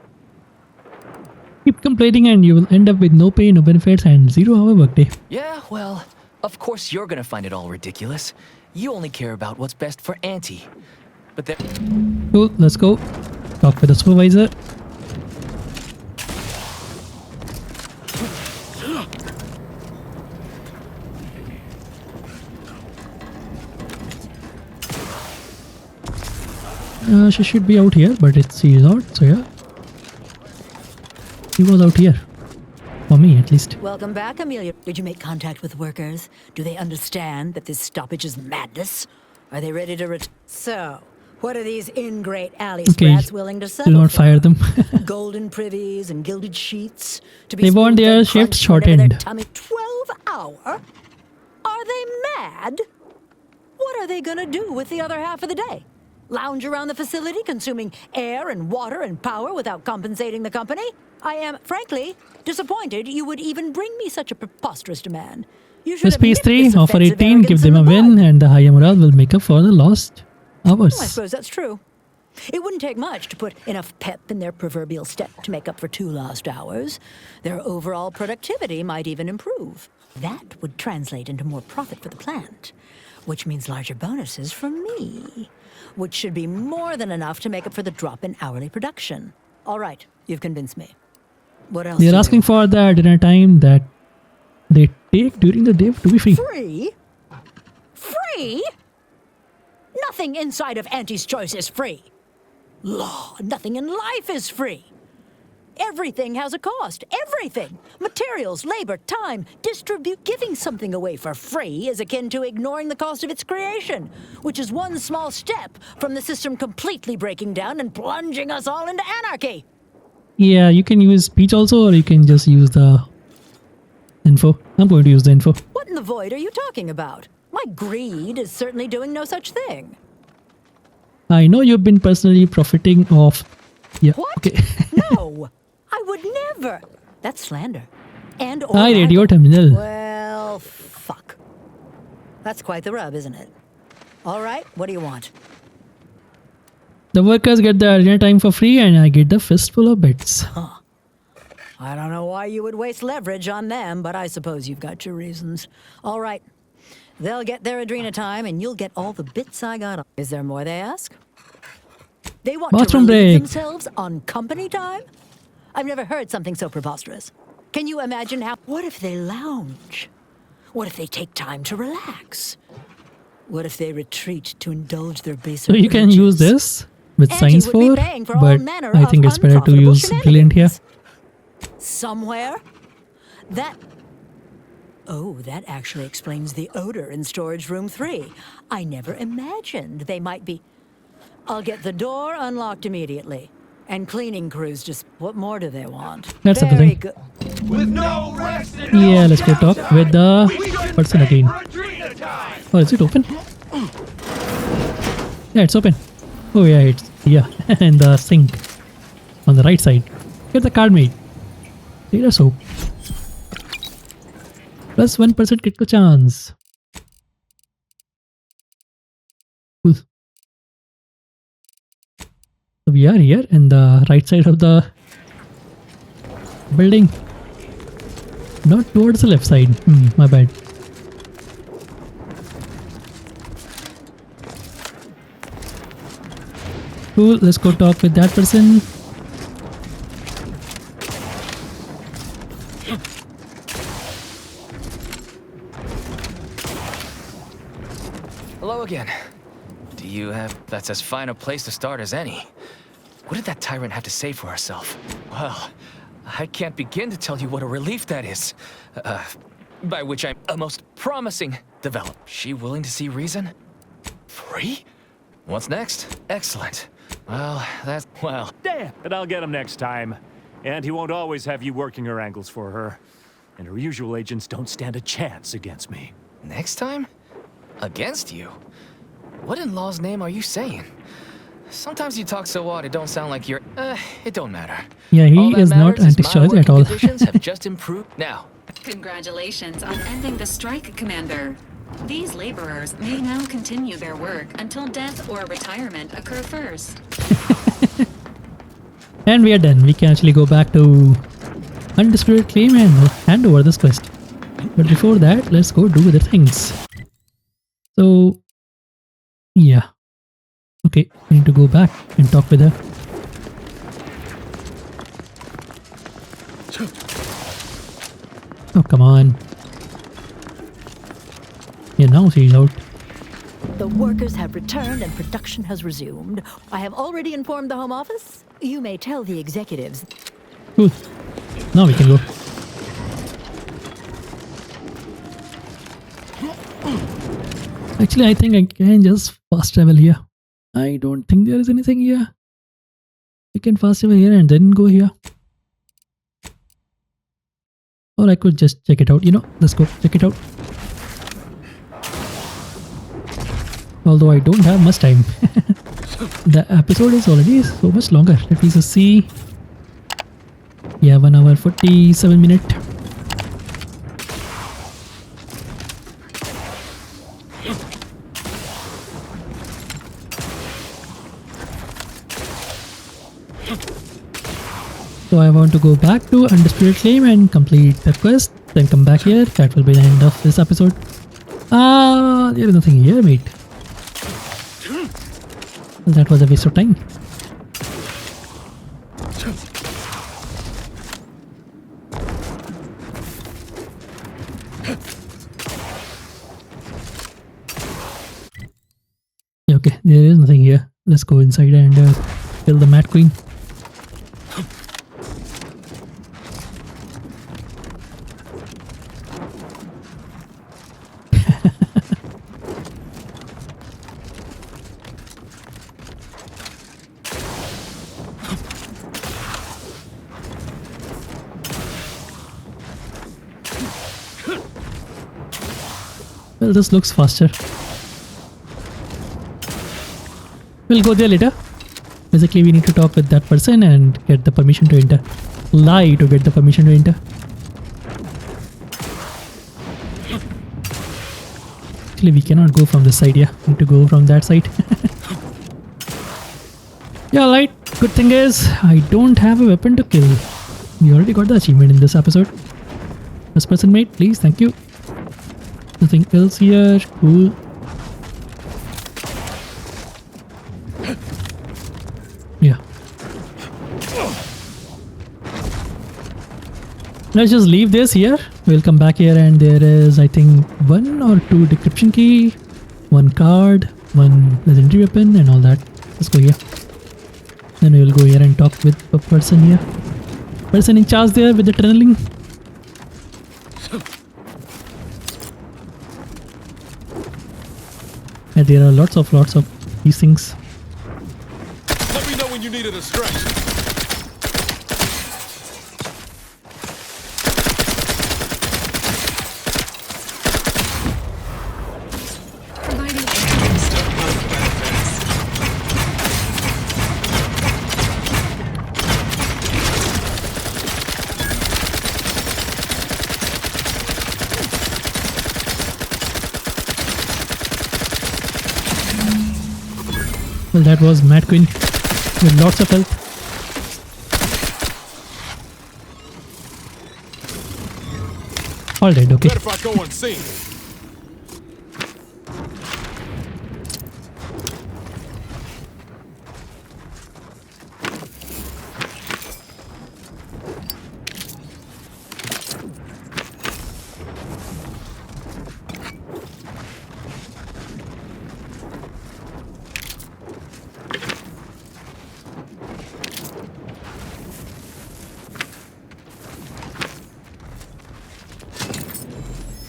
Keep complaining and you will end up with no pay, no benefits, and 0-hour workday. Yeah, well, of course you're gonna find it all ridiculous. You only care about what's best for Auntie. But there... Cool, let's go. Talk with the supervisor. She should be out here, but she's not, so yeah. She was out here. For me, at least. Welcome back, Amelia. Did you make contact with workers? Do they understand that this stoppage is madness? Are they ready to So, what are these ingrate alley sprats willing to settle do not fire them. Golden privies and gilded sheets? To They want their shifts shortened. 12 hour? Are they mad? What are they gonna do with the other half of the day? Lounge around the facility, consuming air and water and power without compensating the company? I am, frankly, disappointed you would even bring me such a preposterous demand. You should This have nipped PS3, this offer offensive 18, give arrogance them in a the win, bud. and the higher morale will make up for the lost I hours. suppose that's true. It wouldn't take much to put enough pep in their proverbial step to make up for 2 lost hours. Their overall productivity might even improve. That would translate into more profit for the plant, which means larger bonuses from me, which should be more than enough to make up for the drop in hourly production. All right, you've convinced me. What else? They're asking for the dinner time that they take during the day to be free. Free? Free? Nothing inside of Auntie's Choice is free. Law, nothing in life is free. Everything has a cost. Everything. Materials, labor, time, giving something away for free is akin to ignoring the cost of its creation, which is one small step from the system completely breaking down and plunging us all into anarchy. Yeah, you can use speech also, or you can just use the info. I'm going to use the info. What in the void are you talking about? My greed is certainly doing no such thing. I know you've been personally profiting off. Yeah. What? Okay. No, I would never. That's slander. And or Hi, radio terminal. Well, fuck. That's quite the rub, isn't it? All right, what do you want? The workers get the dinner time for free, and I get the fistful of bits. Huh. I don't know why you would waste leverage on them, but I suppose you've got your reasons. All right. They'll get their Adrena time, and you'll get all the bits I got. Is there more they ask? They want Bathroom to relieve break. themselves on company time? I've never heard something so preposterous. Can you imagine how... What if they lounge? What if they take time to relax? What if they retreat to indulge their basic So you can urges? use this with Auntie Science would be 4, paying for all but manner I of think it's better to unprofitable use Brilliant here. Somewhere? That actually explains the odor in storage room 3. I never imagined they might be... I'll get the door unlocked immediately. And cleaning crews just... What more do they want? That's Very everything. good. With no rest and Yeah, let's go talk with the person again. Oh, is it open? Yeah, it's open. Oh yeah, it's in the sink on the right side. Get the card made. Data soap. Plus 1% critical chance. Cool. So we are here in the right side of the building. Not towards the left side. My bad. Cool, let's go talk with that person. Hello again. Do you have... That's as fine a place to start as any. What did that tyrant have to say for herself? Well, I can't begin to tell you what a relief that is. By which I'm a most promising develop. She willing to see reason? Free? What's next? Excellent. Well, that's... well... Damn, but I'll get him next time. And he won't always have you working her angles for her. And her usual agents don't stand a chance against me. Next time? Against you? What in law's name are you saying? Sometimes you talk so odd it don't sound like you're... it don't matter. Yeah, he All that is not matters is my anti-choice at working all. conditions have just improved. Now, Congratulations on ending the strike, Commander. These laborers may now continue their work until death or retirement occur first. And we are done. We can actually go back to Undisputed Claim and hand over this quest. But before that, let's go do the things. So, yeah. Okay, we need to go back and talk with her. Oh, come on. Yeah, now she's out. The workers have returned and production has resumed. I have already informed the Home Office. You may tell the executives. Cool. Now we can go. Actually, I think I can just fast travel here. I don't think there is anything here. We can fast travel here and then go here. Or I could just check it out, let's go check it out. Although I don't have much time. The episode is already so much longer. Let me just see. Yeah, 1 hour 47 minutes. So I want to go back to Undisputed Claim and complete the quest, then come back here. That will be the end of this episode. There is nothing here, mate. That was a waste of time. Okay, there is nothing here. Let's go inside and kill the Mad Queen. Well, this looks faster. We'll go there later. Basically, we need to talk with that person and get the permission to enter. Lie to get the permission to enter. Actually, we cannot go from this side, yeah. We need to go from that side. Yeah, right. Good thing is, I don't have a weapon to kill. We already got the achievement in this episode. First person mate, please, thank you. Nothing else here. Cool. Yeah. Let's just leave this here. We'll come back here and there is, I think, 1 or 2 decryption key, 1 card, 1 legendary weapon and all that. Let's go here. Then we will go here and talk with the person here. Person in charge there with the tunneling. And there are lots of these things. Let me know when you need a distraction. Well, that was Mad Queen with lots of health. All dead, okay. What if I go unseen?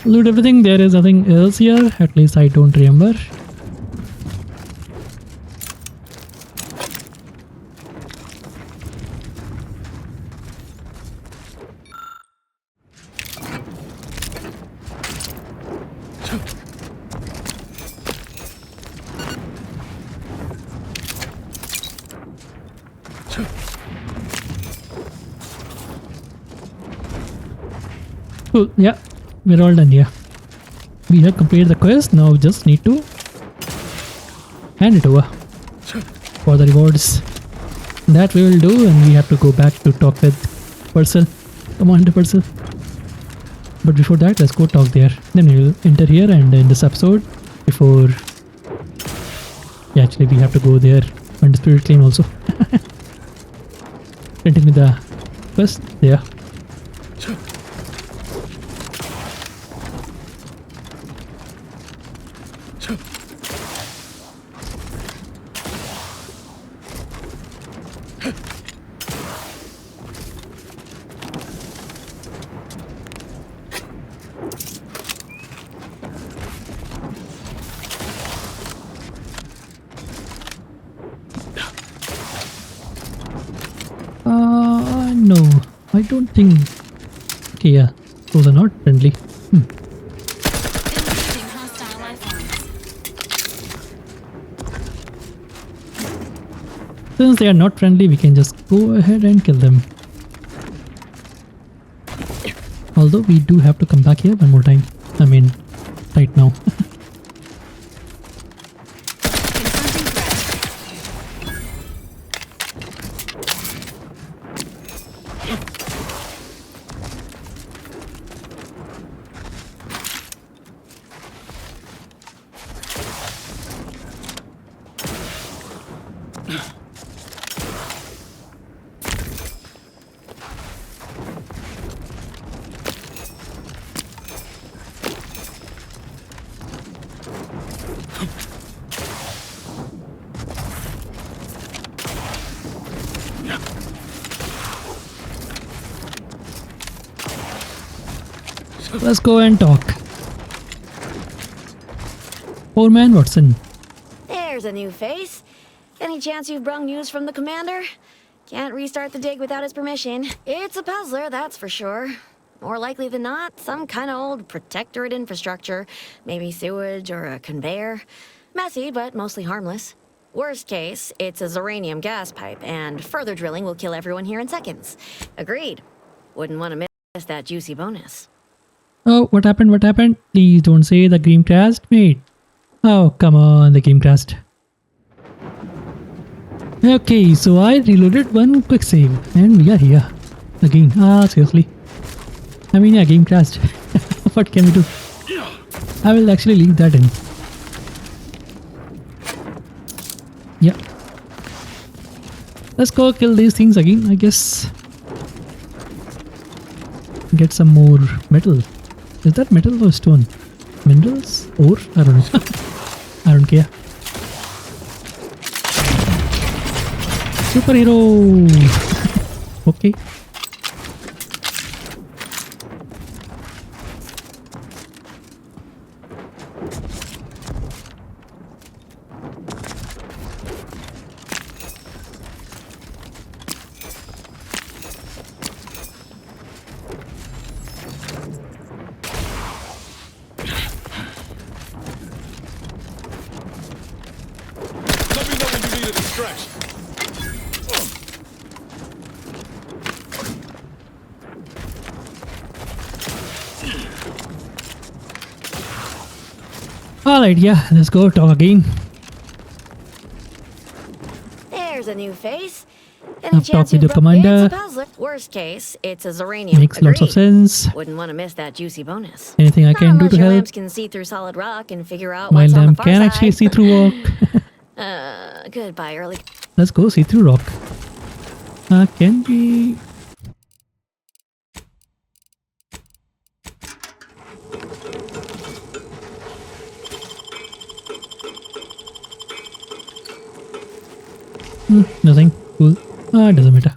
Loot everything. There is nothing else here. At least I don't remember. Cool. Yeah. We're all done here. We have completed the quest. Now we just need to hand it over for the rewards. That we will do, and we have to go back to talk with Purcell, Commander Purcell. But before that, let's go talk there. Then we will enter here and in this episode before... Yeah, actually we have to go there. Undisputed Claim also. Continue the quest there. No, I don't think... Okay, yeah, those are not friendly. Since they are not friendly, we can just go ahead and kill them. Although we do have to come back here one more time. I mean, right now. Let's go and talk. Poor man Watson. There's a new face. Any chance you've brung news from the commander? Can't restart the dig without his permission. It's a puzzler, that's for sure. More likely than not, some kind of old protectorate infrastructure. Maybe sewage or a conveyor. Messy, but mostly harmless. Worst case, it's a Zeranium gas pipe, and further drilling will kill everyone here in seconds. Agreed. Wouldn't want to miss that juicy bonus. Oh, what happened? What happened? Please don't say the game crashed, mate. Oh, come on, the game crashed. Okay, so I reloaded one quick save, and we are here. Again, seriously. I mean, yeah, game crashed. What can we do? I will actually leave that in. Yeah. Let's go kill these things again, I guess. Get some more metal. Is that metal or stone? Minerals? Ore? I don't know. I don't care. Superhero! Okay. Let me know when you need a distraction. Alright, yeah, let's go talk again. There's a new face. Any I've talked chance with you the commander. It's a puzzler. Worst case, it's a Zeranium. Makes lots of Agreed. sense. Wouldn't want to miss that juicy bonus. Anything I Not can do unless to your help? lamps can see through solid rock and figure out My what's on the lamp far can side. actually see through rock. Goodbye, early. Let's go see through rock. Can we... Nothing. Cool. It doesn't matter.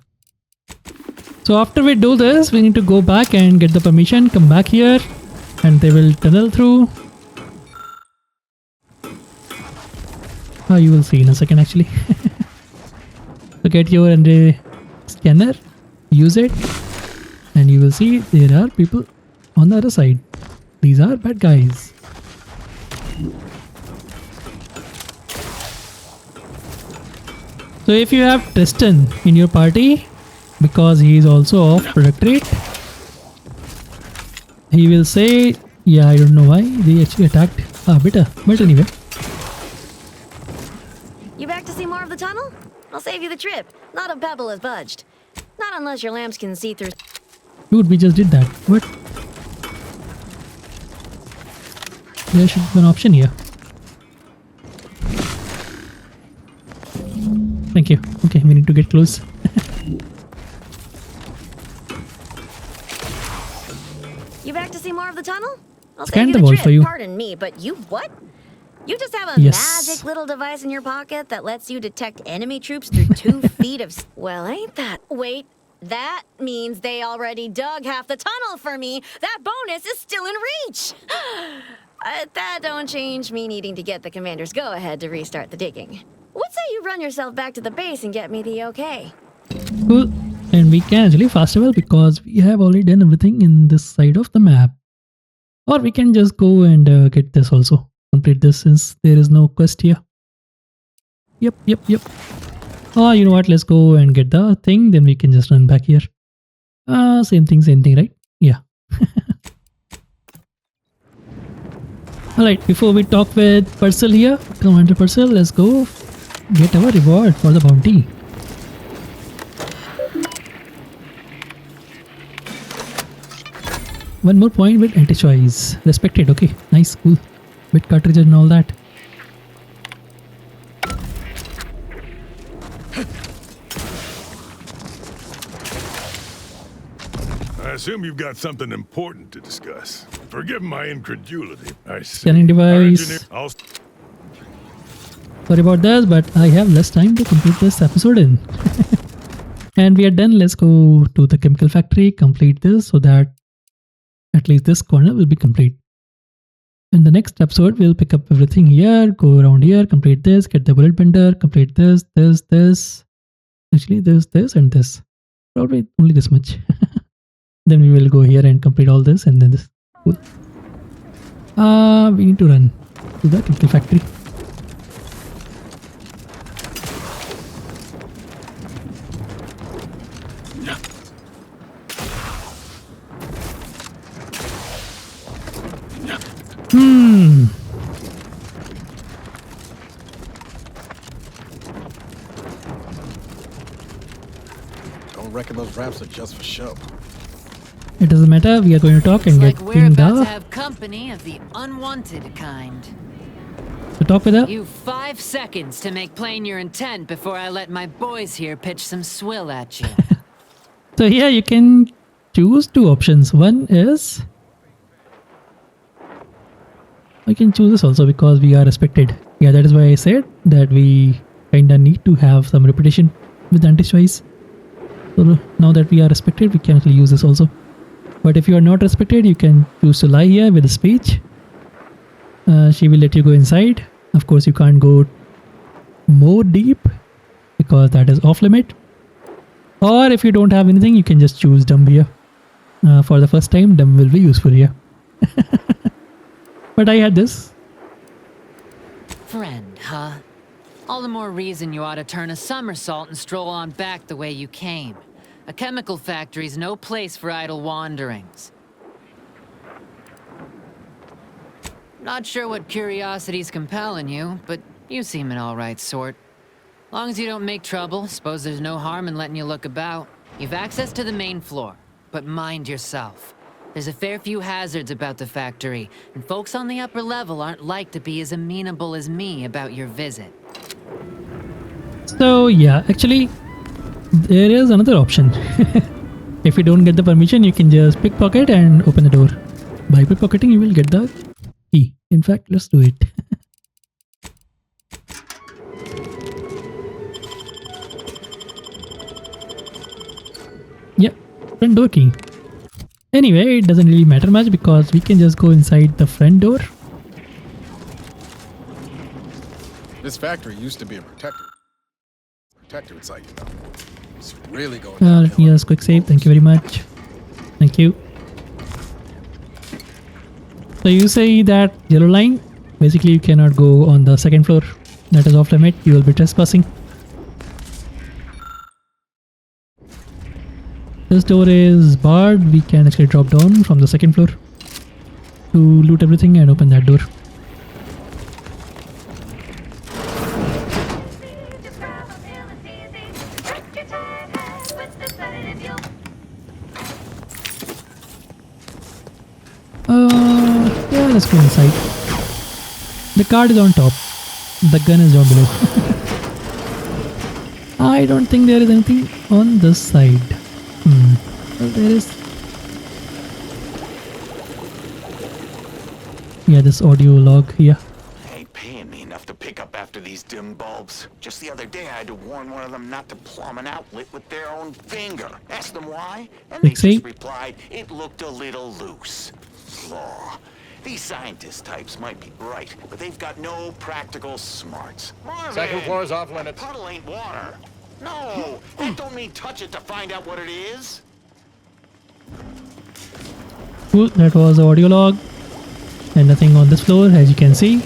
So after we do this, we need to go back and get the permission, come back here, and they will tunnel through. You will see in a second actually. So get your scanner, use it, and you will see there are people on the other side. These are bad guys. So if you have Tristan in your party, because he is also off Protectorate, he will say, yeah, I don't know why they actually attacked Bitter. But anyway. You back to see more of the tunnel? I'll save you the trip. Not a pebble has budged. Not unless your lamps can see through. Dude, we just did that. What? There should be an option here. Thank you. Okay, we need to get close. You back to see more of the tunnel? I'll Scan save you the the wall trip. for you. Pardon me, but you what? You just have a Yes. magic little device in your pocket that lets you detect enemy troops through 2 feet of... Well, ain't that... Wait, that means they already dug half the tunnel for me. That bonus is still in reach. That don't change me needing to get the commander's go-ahead to restart the digging. What say you run yourself back to the base and get me the okay? Cool. And we can actually fast travel because we have already done everything in this side of the map. Or we can just go and get this also. Complete this since there is no quest here. Yep. Oh, you know what? Let's go and get the thing. Then we can just run back here. Same thing, right? Yeah. Alright, before we talk with Purcell here, Commander Purcell, let's go get our reward for the bounty. One more point with anti-choice. Respected, okay. Nice, cool. Bit cartridges and all that. I assume you've got something important to discuss. Forgive my incredulity. I see. Scanning device. I'll... Sorry about this, but I have less time to complete this episode in. And we are done. Let's go to the chemical factory, complete this so that at least this corner will be complete. In the next episode, we'll pick up everything here, go around here, complete this, get the bullet bender, complete this. Actually, there's this and this. Probably only this much. Then we will go here and complete all this and then this. Cool. We need to run to the chemical factory. Don't reckon those raps are just for show. It doesn't matter, we are going to talk and get We're about to the... have company of the unwanted kind. To talk with her? You 5 seconds to make plain your intent before I let my boys here pitch some swill at you. So here you can choose two options. One is... I can choose this also because we are respected. Yeah, that is why I said that we kinda need to have some reputation with anti-choice. So now that we are respected, we can actually use this also. But if you are not respected, you can choose to lie here with a speech. She will let you go inside. Of course, you can't go more deep because that is off limit. Or if you don't have anything, you can just choose dumb here. For the first time, dumb will be useful here. But I had this. Friend, huh? All the more reason you ought to turn a somersault and stroll on back the way you came. A chemical factory's no place for idle wanderings. Not sure what curiosity's compelling you, but you seem an alright sort. Long as you don't make trouble, suppose there's no harm in letting you look about. You've access to the main floor, but mind yourself. There's a fair few hazards about the factory, and folks on the upper level aren't like to be as amenable as me about your visit. So yeah, actually, there is another option. If you don't get the permission, you can just pickpocket and open the door. By pickpocketing, you will get the key. In fact, let's do it. Yeah, front door key. Anyway, it doesn't really matter much because we can just go inside the front door. This factory used to be a protectorate site, you know. It's really going down. Let me just quick save. Thank you very much. Thank you. So you say that yellow line, basically you cannot go on the second floor. That is off limit. You will be trespassing. This door is barred. We can actually drop down from the second floor to loot everything and open that door. Yeah, let's go inside. The card is on top. The gun is down below. I don't think there is anything on this side. Well, there is. Yeah, this audio log here. Ain't paying me enough to pick up after these dim bulbs. Just the other day I had to warn one of them not to plumb an outlet with their own finger. Asked them why, and they just replied it looked a little loose. Law. These scientist types might be bright, but they've got no practical smarts. Marvin, Second floor is off limits. Puddle ain't water. No, that don't mean touch it to find out what it is. Cool, that was the audio log. And nothing on this floor, as you can see.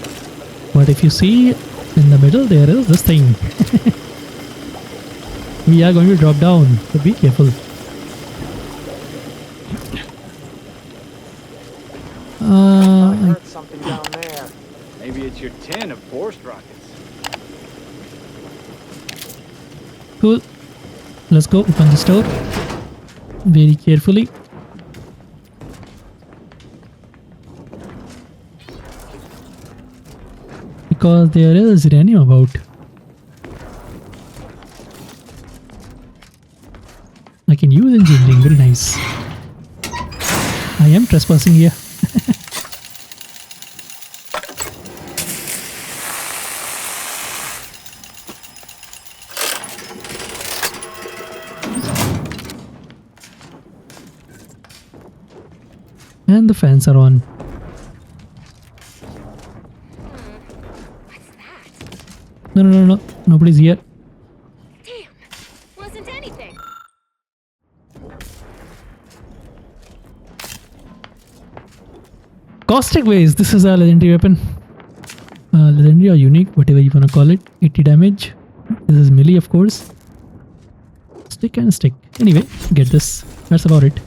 But if you see in the middle, there is this thing. We are going to drop down, so be careful. I heard something down there. Maybe it's your tin of forced rockets. Cool. Let's go open this door very carefully. Because there is uranium about. I can use engineering, very nice. I am trespassing here. And the fans are on. No. Nobody's here. Damn, wasn't anything. Caustic waste. This is a legendary weapon. Legendary or unique, whatever you wanna call it. 80 damage. This is melee, of course. Stick and stick. Anyway, get this. That's about it.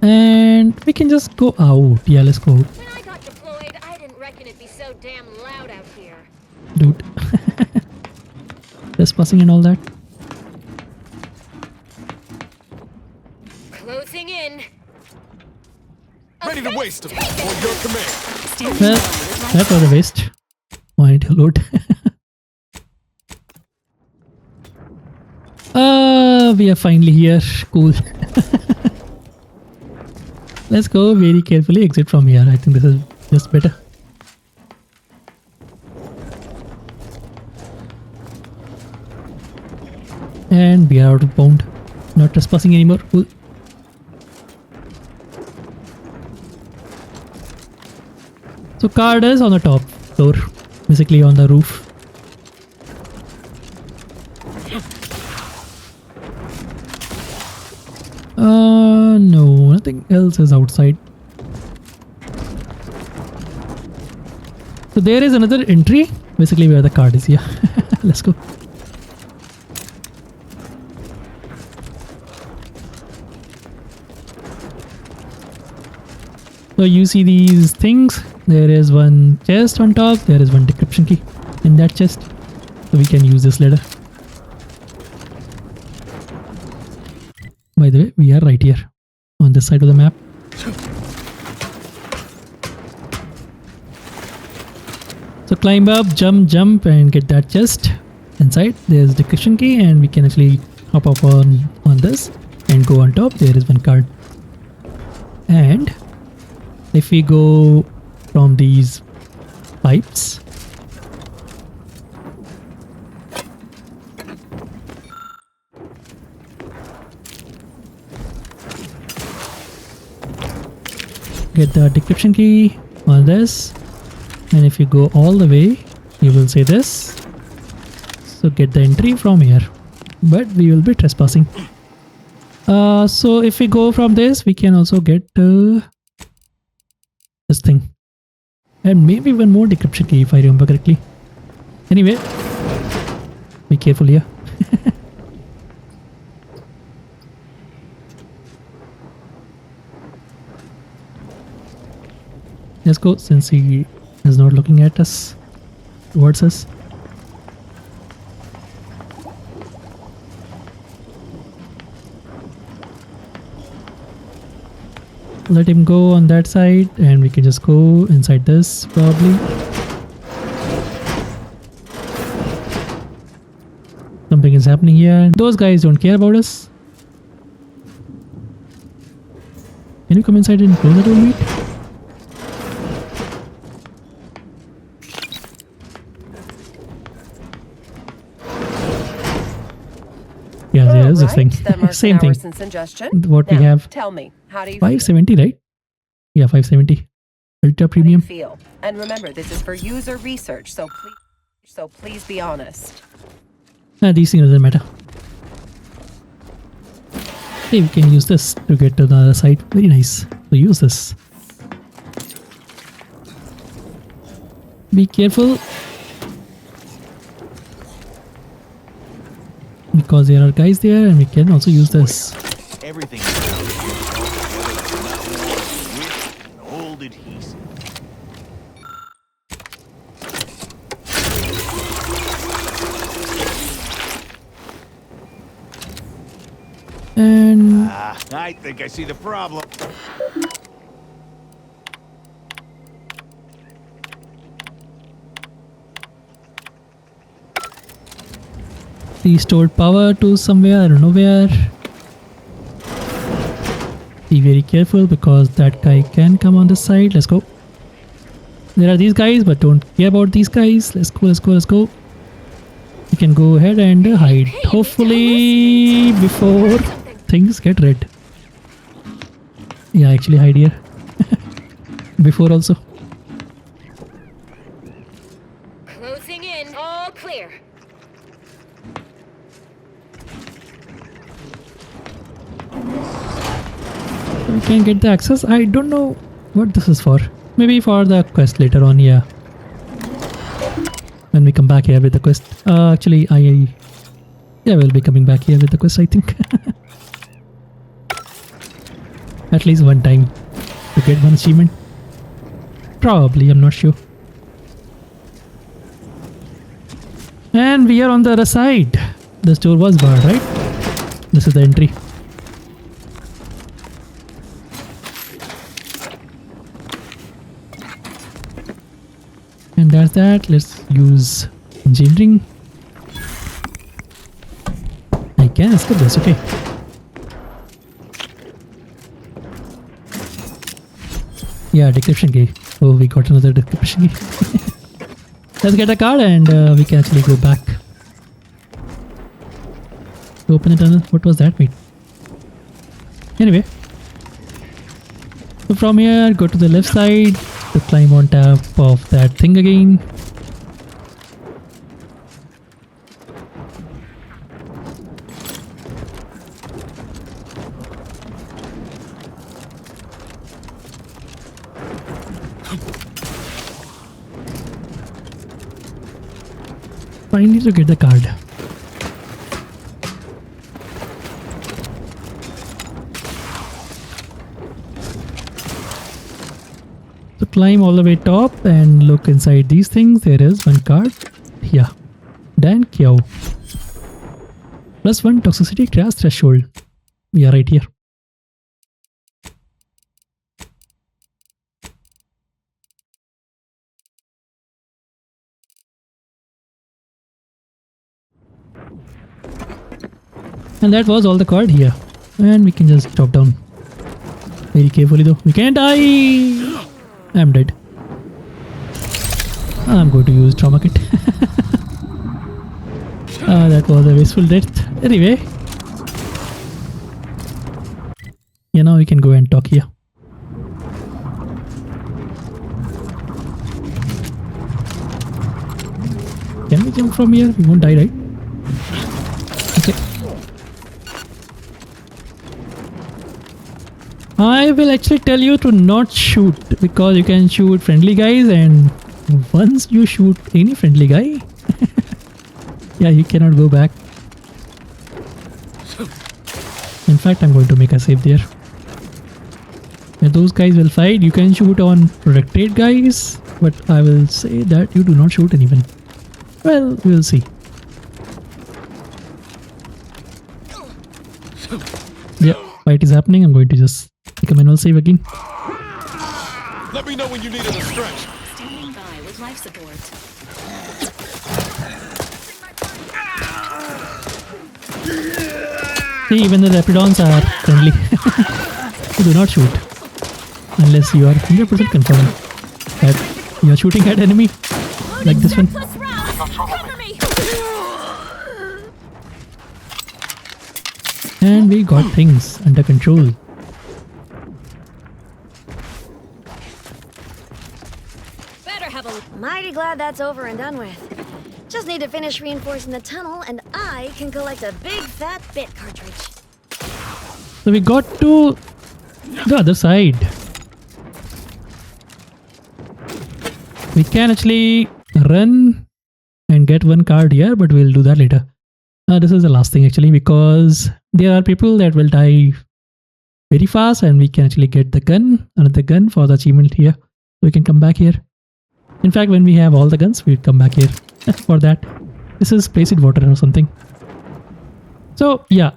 And we can just go out. Yeah, let's go out. When I got deployed, I didn't reckon it'd be so damn loud out here. Dude. Trespassing and all that. Closing in. Ready to waste them on your command. Well, that was a waste. Why need to load? We are finally here. Cool. Let's go very carefully exit from here. I think this is just better. And we are out of bound. Not trespassing anymore. Cool. So card is on the top floor, basically on the roof. No, nothing else is outside. So there is another entry, basically where the card is. Yeah, let's go. So you see these things. There is one chest on top. There is one decryption key in that chest. So we can use this later. By the way, we are right here on this side of the map. So climb up, jump and get that chest. Inside there's decryption key and we can actually hop up on this and go on top. There is one card. And if we go from these pipes, get the decryption key on this, and if you go all the way you will see this. So get the entry from here, but we will be trespassing. So if we go from this we can also get this thing and maybe one more decryption key if I remember correctly. Anyway, be careful here. Let's go since he is not looking at us, towards us. Let him go on that side and we can just go inside this probably. Something is happening here. Those guys don't care about us. Can you come inside and close the door, mate? Yeah, there's this thing. Same thing. What we have. Tell me, how do you 570, right? Yeah, 570. Ultra premium. feel? And remember, this is for user research, so please be honest. These things doesn't matter. Hey, we can use this to get to the other side. Very nice. So use this. Be careful. Because there are guys there and we can also use this. Everything old adhesive. And I think I see the problem. restored power to somewhere, I don't know where. Be very careful because that guy can come on this side. Let's go. There are these guys, but don't care about these guys. Let's go, let's go, let's go. You can go ahead and hide. Hopefully before things get red. Yeah, actually hide here. Before also. Closing in. All clear. We can get the access. I don't know what this is for. Maybe for the quest later on, yeah. When we come back here with the quest. Actually, yeah, we'll be coming back here with the quest, I think. At least one time to get one achievement. Probably, I'm not sure. And we are on the other side. The store was barred, right? This is the entry. And that's that. Let's use engineering. I can escape this, okay. Yeah, decryption key. Oh, we got another decryption key. Let's get a card and we can actually go back. Open the tunnel. What was that mean? Anyway. So from here, go to the left side to climb on top of that thing again. Finally to get the card. So climb all the way top and look inside these things. There is one card. Yeah. Dan Qiao. +1 toxicity crash threshold. We are right here. And that was all the card here. And we can just drop down. Very carefully though. We can't die! I'm dead. I'm going to use trauma kit. That was a wasteful death. Anyway. Yeah, now we can go and talk here. Can we jump from here? We won't die, right? Okay. I will actually tell you to not shoot because you can shoot friendly guys, and once you shoot any friendly guy, yeah, you cannot go back. In fact, I'm going to make a save there. And those guys will fight. You can shoot on protected guys, but I will say that you do not shoot anyone. Well, we'll see. Yeah, fight is happening. I'm going to just take a manual save again. Let me know when you need a stretch. Standing by with life support. See, even the Raptidons are friendly. You do not shoot unless you are 100% confirmed that you are shooting at enemy like this one. And we got things under control. Mighty glad that's over and done with. Just need to finish reinforcing the tunnel and I can collect a big fat bit cartridge. So we got to the other side. We can actually run and get one card here, but we'll do that later. This is the last thing actually, because there are people that will die very fast and we can actually get the gun, another gun for the achievement here. So we can come back here. In fact, when we have all the guns, we'll come back here for that. This is placid water or something. So yeah,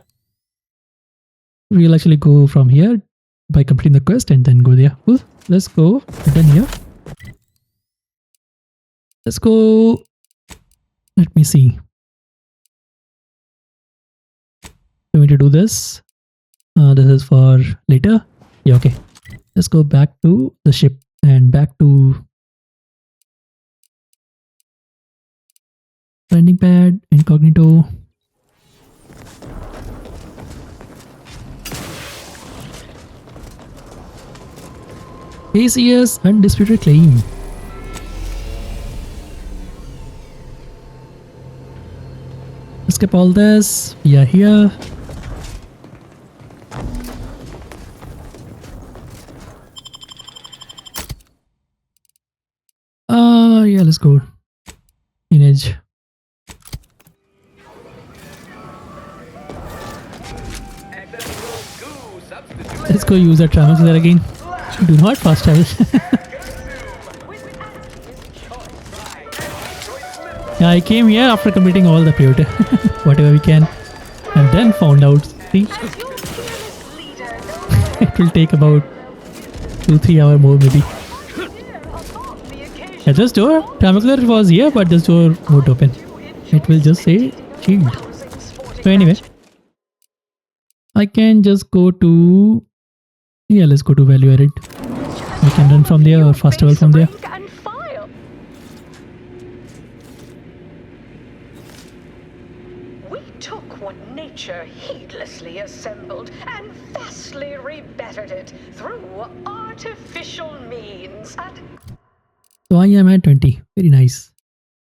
we'll actually go from here by completing the quest and then go there. Cool. Let's go. And then here. Let's go. Let me see. I'm going to do this. This is for later. Yeah, okay. Let's go back to the ship and back to landing pad, incognito. ACS undisputed claim. Skip all this. We are here. Yeah, let's go. Teenage. Let's go use our travels there again. Do not fast travel. Yeah, I came here after completing all the Praetor, whatever we can, and then found out. See, it will take about 2-3 hours more maybe. Yeah, this door, Tramacler was here, but this door won't open. It will just say shield. So anyway, I can just go to, yeah, let's go to value added. We can run from there or fast travel from there. We took what nature heedlessly assembled and vastly rebettered it through artificial means. So I am at 20. Very nice.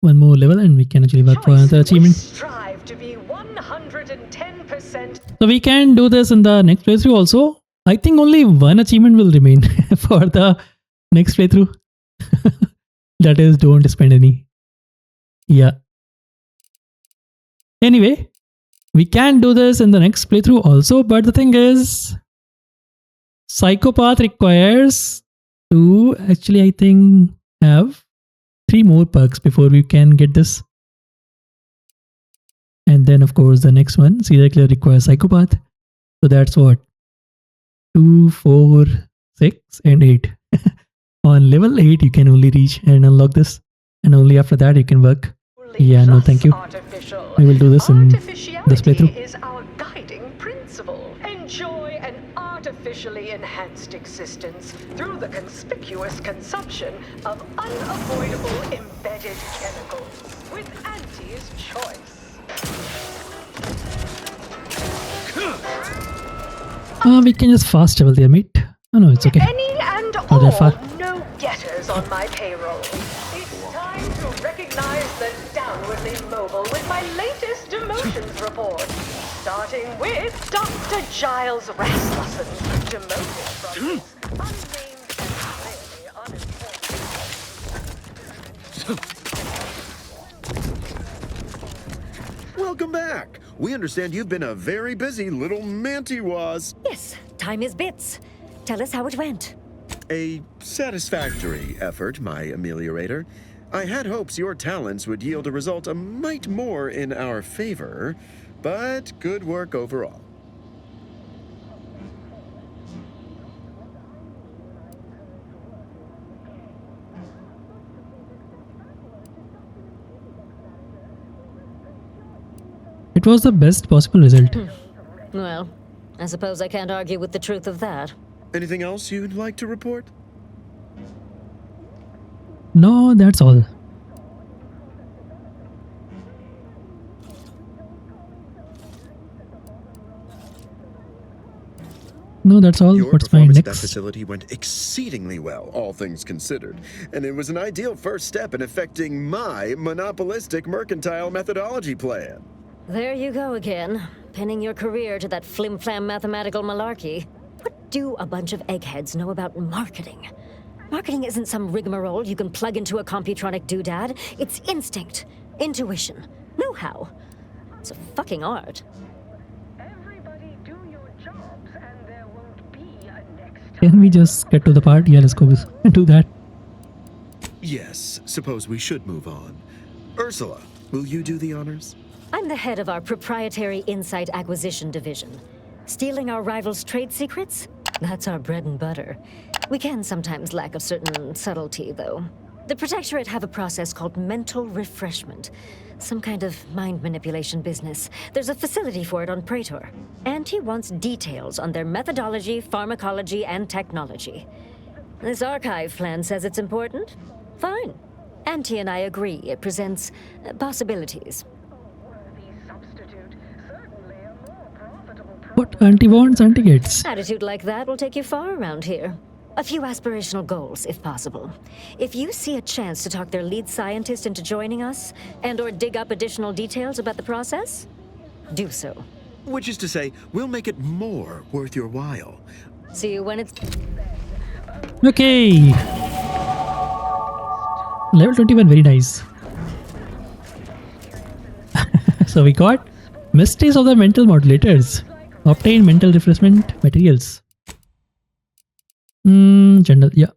One more level and we can actually work for another achievement. Strive to be 110%. So we can do this in the next playthrough also. I think only one achievement will remain for the next playthrough. That is, don't spend any. Yeah. Anyway, we can do this in the next playthrough also, but the thing is, Psychopath requires to actually, I think, have 3 more perks before we can get this. And then, of course, the next one, serial killer requires Psychopath. So that's what? 2, 4, 6, and 8. On level 8, you can only reach and unlock this. And only after that, you can work. Yeah, no, thank you. We will do this in this playthrough. Is our guiding principle. Enjoy an artificially enhanced existence through the conspicuous consumption of unavoidable embedded chemicals with Auntie's choice. We can just fast travel there, mate. Oh no, it's okay. Any and Not that far. all no-getters on my payroll. It's time to recognize the downwardly mobile with my latest demotions report. Starting with Dr. Giles Rasmussen, demoted from his unnamed and clearly Welcome back. We understand you've been a very busy little Mantiwasp. Yes, time is bits. Tell us how it went. A satisfactory effort, my ameliorator. I had hopes your talents would yield a result a mite more in our favor, but good work overall. It was the best possible result. Well, I suppose I can't argue with the truth of that. Anything else you'd like to report? No, that's all. No, that's all. Your What's my performance at that next? facility went exceedingly well, all things considered. And it was an ideal first step in effecting my monopolistic mercantile methodology plan. There you go again, pinning your career to that flim-flam mathematical malarkey. What do a bunch of eggheads know about marketing? Marketing isn't some rigmarole you can plug into a computronic doodad. It's instinct, intuition, know-how. It's a fucking art. Can we just get to the part? Yeah, let's go do that. Yes, suppose we should move on. Ursula, will you do the honors? I'm the head of our proprietary insight acquisition division. Stealing our rivals' trade secrets? That's our bread and butter. We can sometimes lack a certain subtlety, though. The Protectorate have a process called mental refreshment. Some kind of mind manipulation business. There's a facility for it on Praetor. Auntie wants details on their methodology, pharmacology, and technology. This archive plan says it's important? Fine. Auntie and I agree it presents possibilities. What Auntie wants, Auntie gets. Attitude like that will take you far around here. A few aspirational goals, if possible. If you see a chance to talk their lead scientist into joining us, and/or dig up additional details about the process, do so. Which is to say, we'll make it more worth your while. See you when it's... Okay. Level 21, very nice. So we got Mysteries of the Mental Modulators. Obtain mental refreshment materials. General, yeah.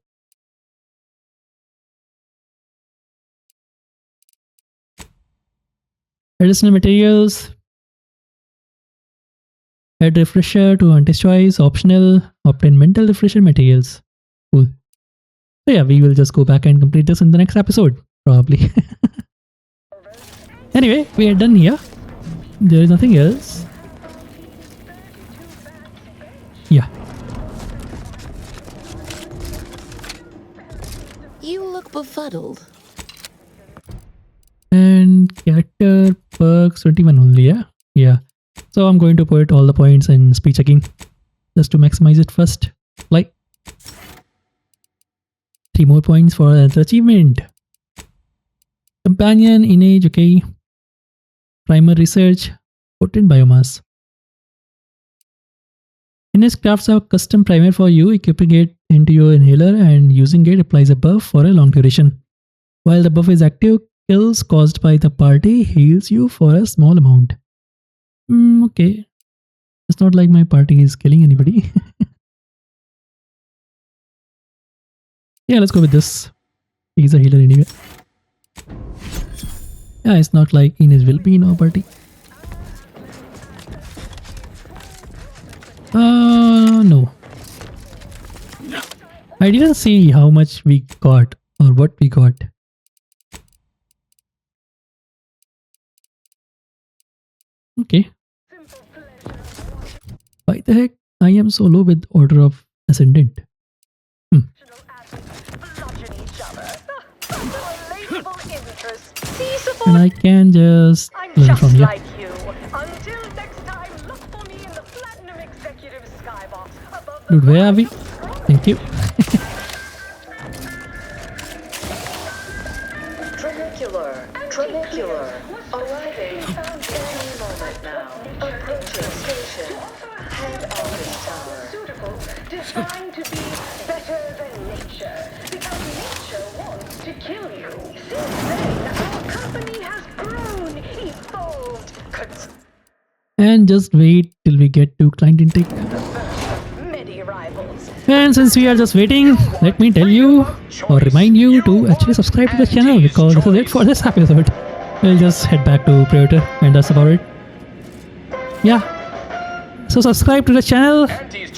Additional materials. Add refresher to Auntie's choice. Optional. Obtain mental refresher materials. Cool. So yeah, we will just go back and complete this in the next episode. Probably. Anyway, we are done here. There is nothing else. Yeah. You look befuddled. And character perks 21 only, yeah? Yeah. So I'm going to put all the points in speed checking just to maximize it first. Like 3 more points for the achievement. Companion, innate, okay. Primer research, potent biomass. Ines crafts a custom primer for you, equipping it into your inhaler and using it applies a buff for a long duration. While the buff is active, kills caused by the party heals you for a small amount. Okay. It's not like my party is killing anybody. Yeah, let's go with this. He's a healer anyway. Yeah, it's not like Ines will be in our party. No. I didn't see how much we got or what we got. Okay. Why the heck I am so low with Order of Ascendant? And I can just learn from here. Dude, where are we? Thank you. Trinicular, arriving any moment now. Approaching station. Head office tower. Suitable, designed to be better than nature, because nature wants to kill you. Since then, our company has grown, evolved. And just wait till we get to client intake. And since we are just waiting, let me tell you or remind you to actually subscribe to the channel because this is it for this episode. We'll just head back to Praetor and that's about it. Yeah. So subscribe to the channel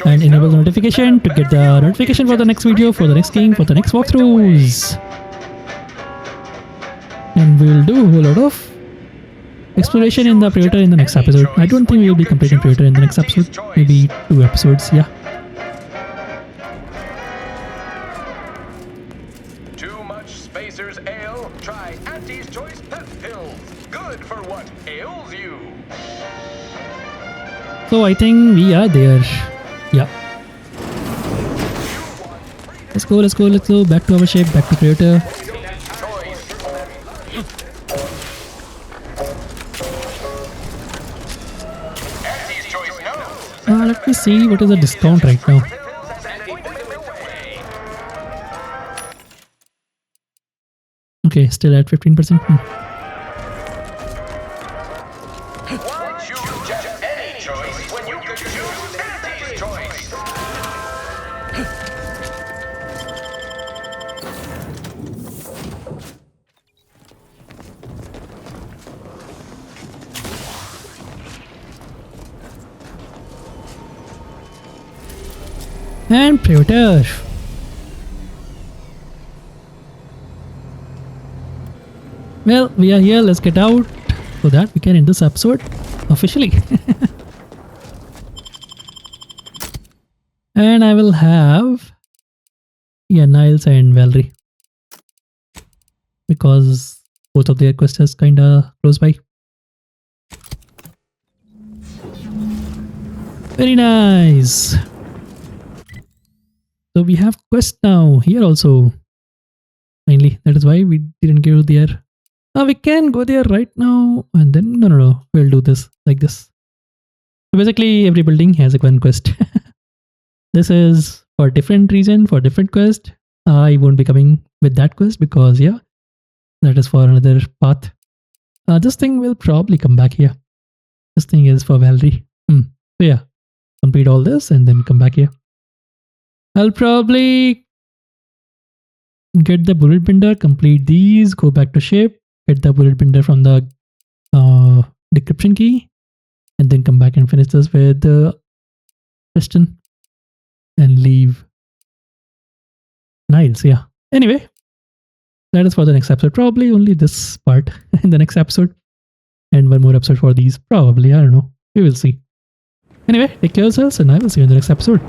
and enable the notification to get the notification for the next video, for the next game, for the next walkthroughs. And we'll do a whole lot of exploration in the Praetor in the next episode. I don't think we will be completing Praetor in the next episode. Maybe 2 episodes, yeah. Too much Spacer's Ale? Try Auntie's Choice Pep Pills. Good for what ails you. So I think we are there. Yeah. Let's go, let's go, let's go. Back to our ship, back to Praetor. Let me see what is the discount right now. Okay, still at 15%. Why choose just any choice when you could choose Auntie's choice? And Praetor. Well, we are here. Let's get out so that we can end this episode officially. And I will have Niles and Valerie because both of their quests is kinda close by. Very nice. So we have quest now here also. Finally, that is why we didn't go there. We can go there right now, and then no. We'll do this like this. So basically, every building has a one quest. This is for different reason, for different quest. I won't be coming with that quest because yeah, that is for another path. This thing will probably come back here. This thing is for Valerie. So yeah, complete all this and then come back here. I'll probably get the bullet binder, complete these, go back to ship, get the bullet binder from the decryption key, and then come back and finish this with the piston and leave. Nice, yeah. Anyway, that is for the next episode. Probably only this part in the next episode. And one more episode for these. Probably, I don't know. We will see. Anyway, take care of yourselves and I will see you in the next episode.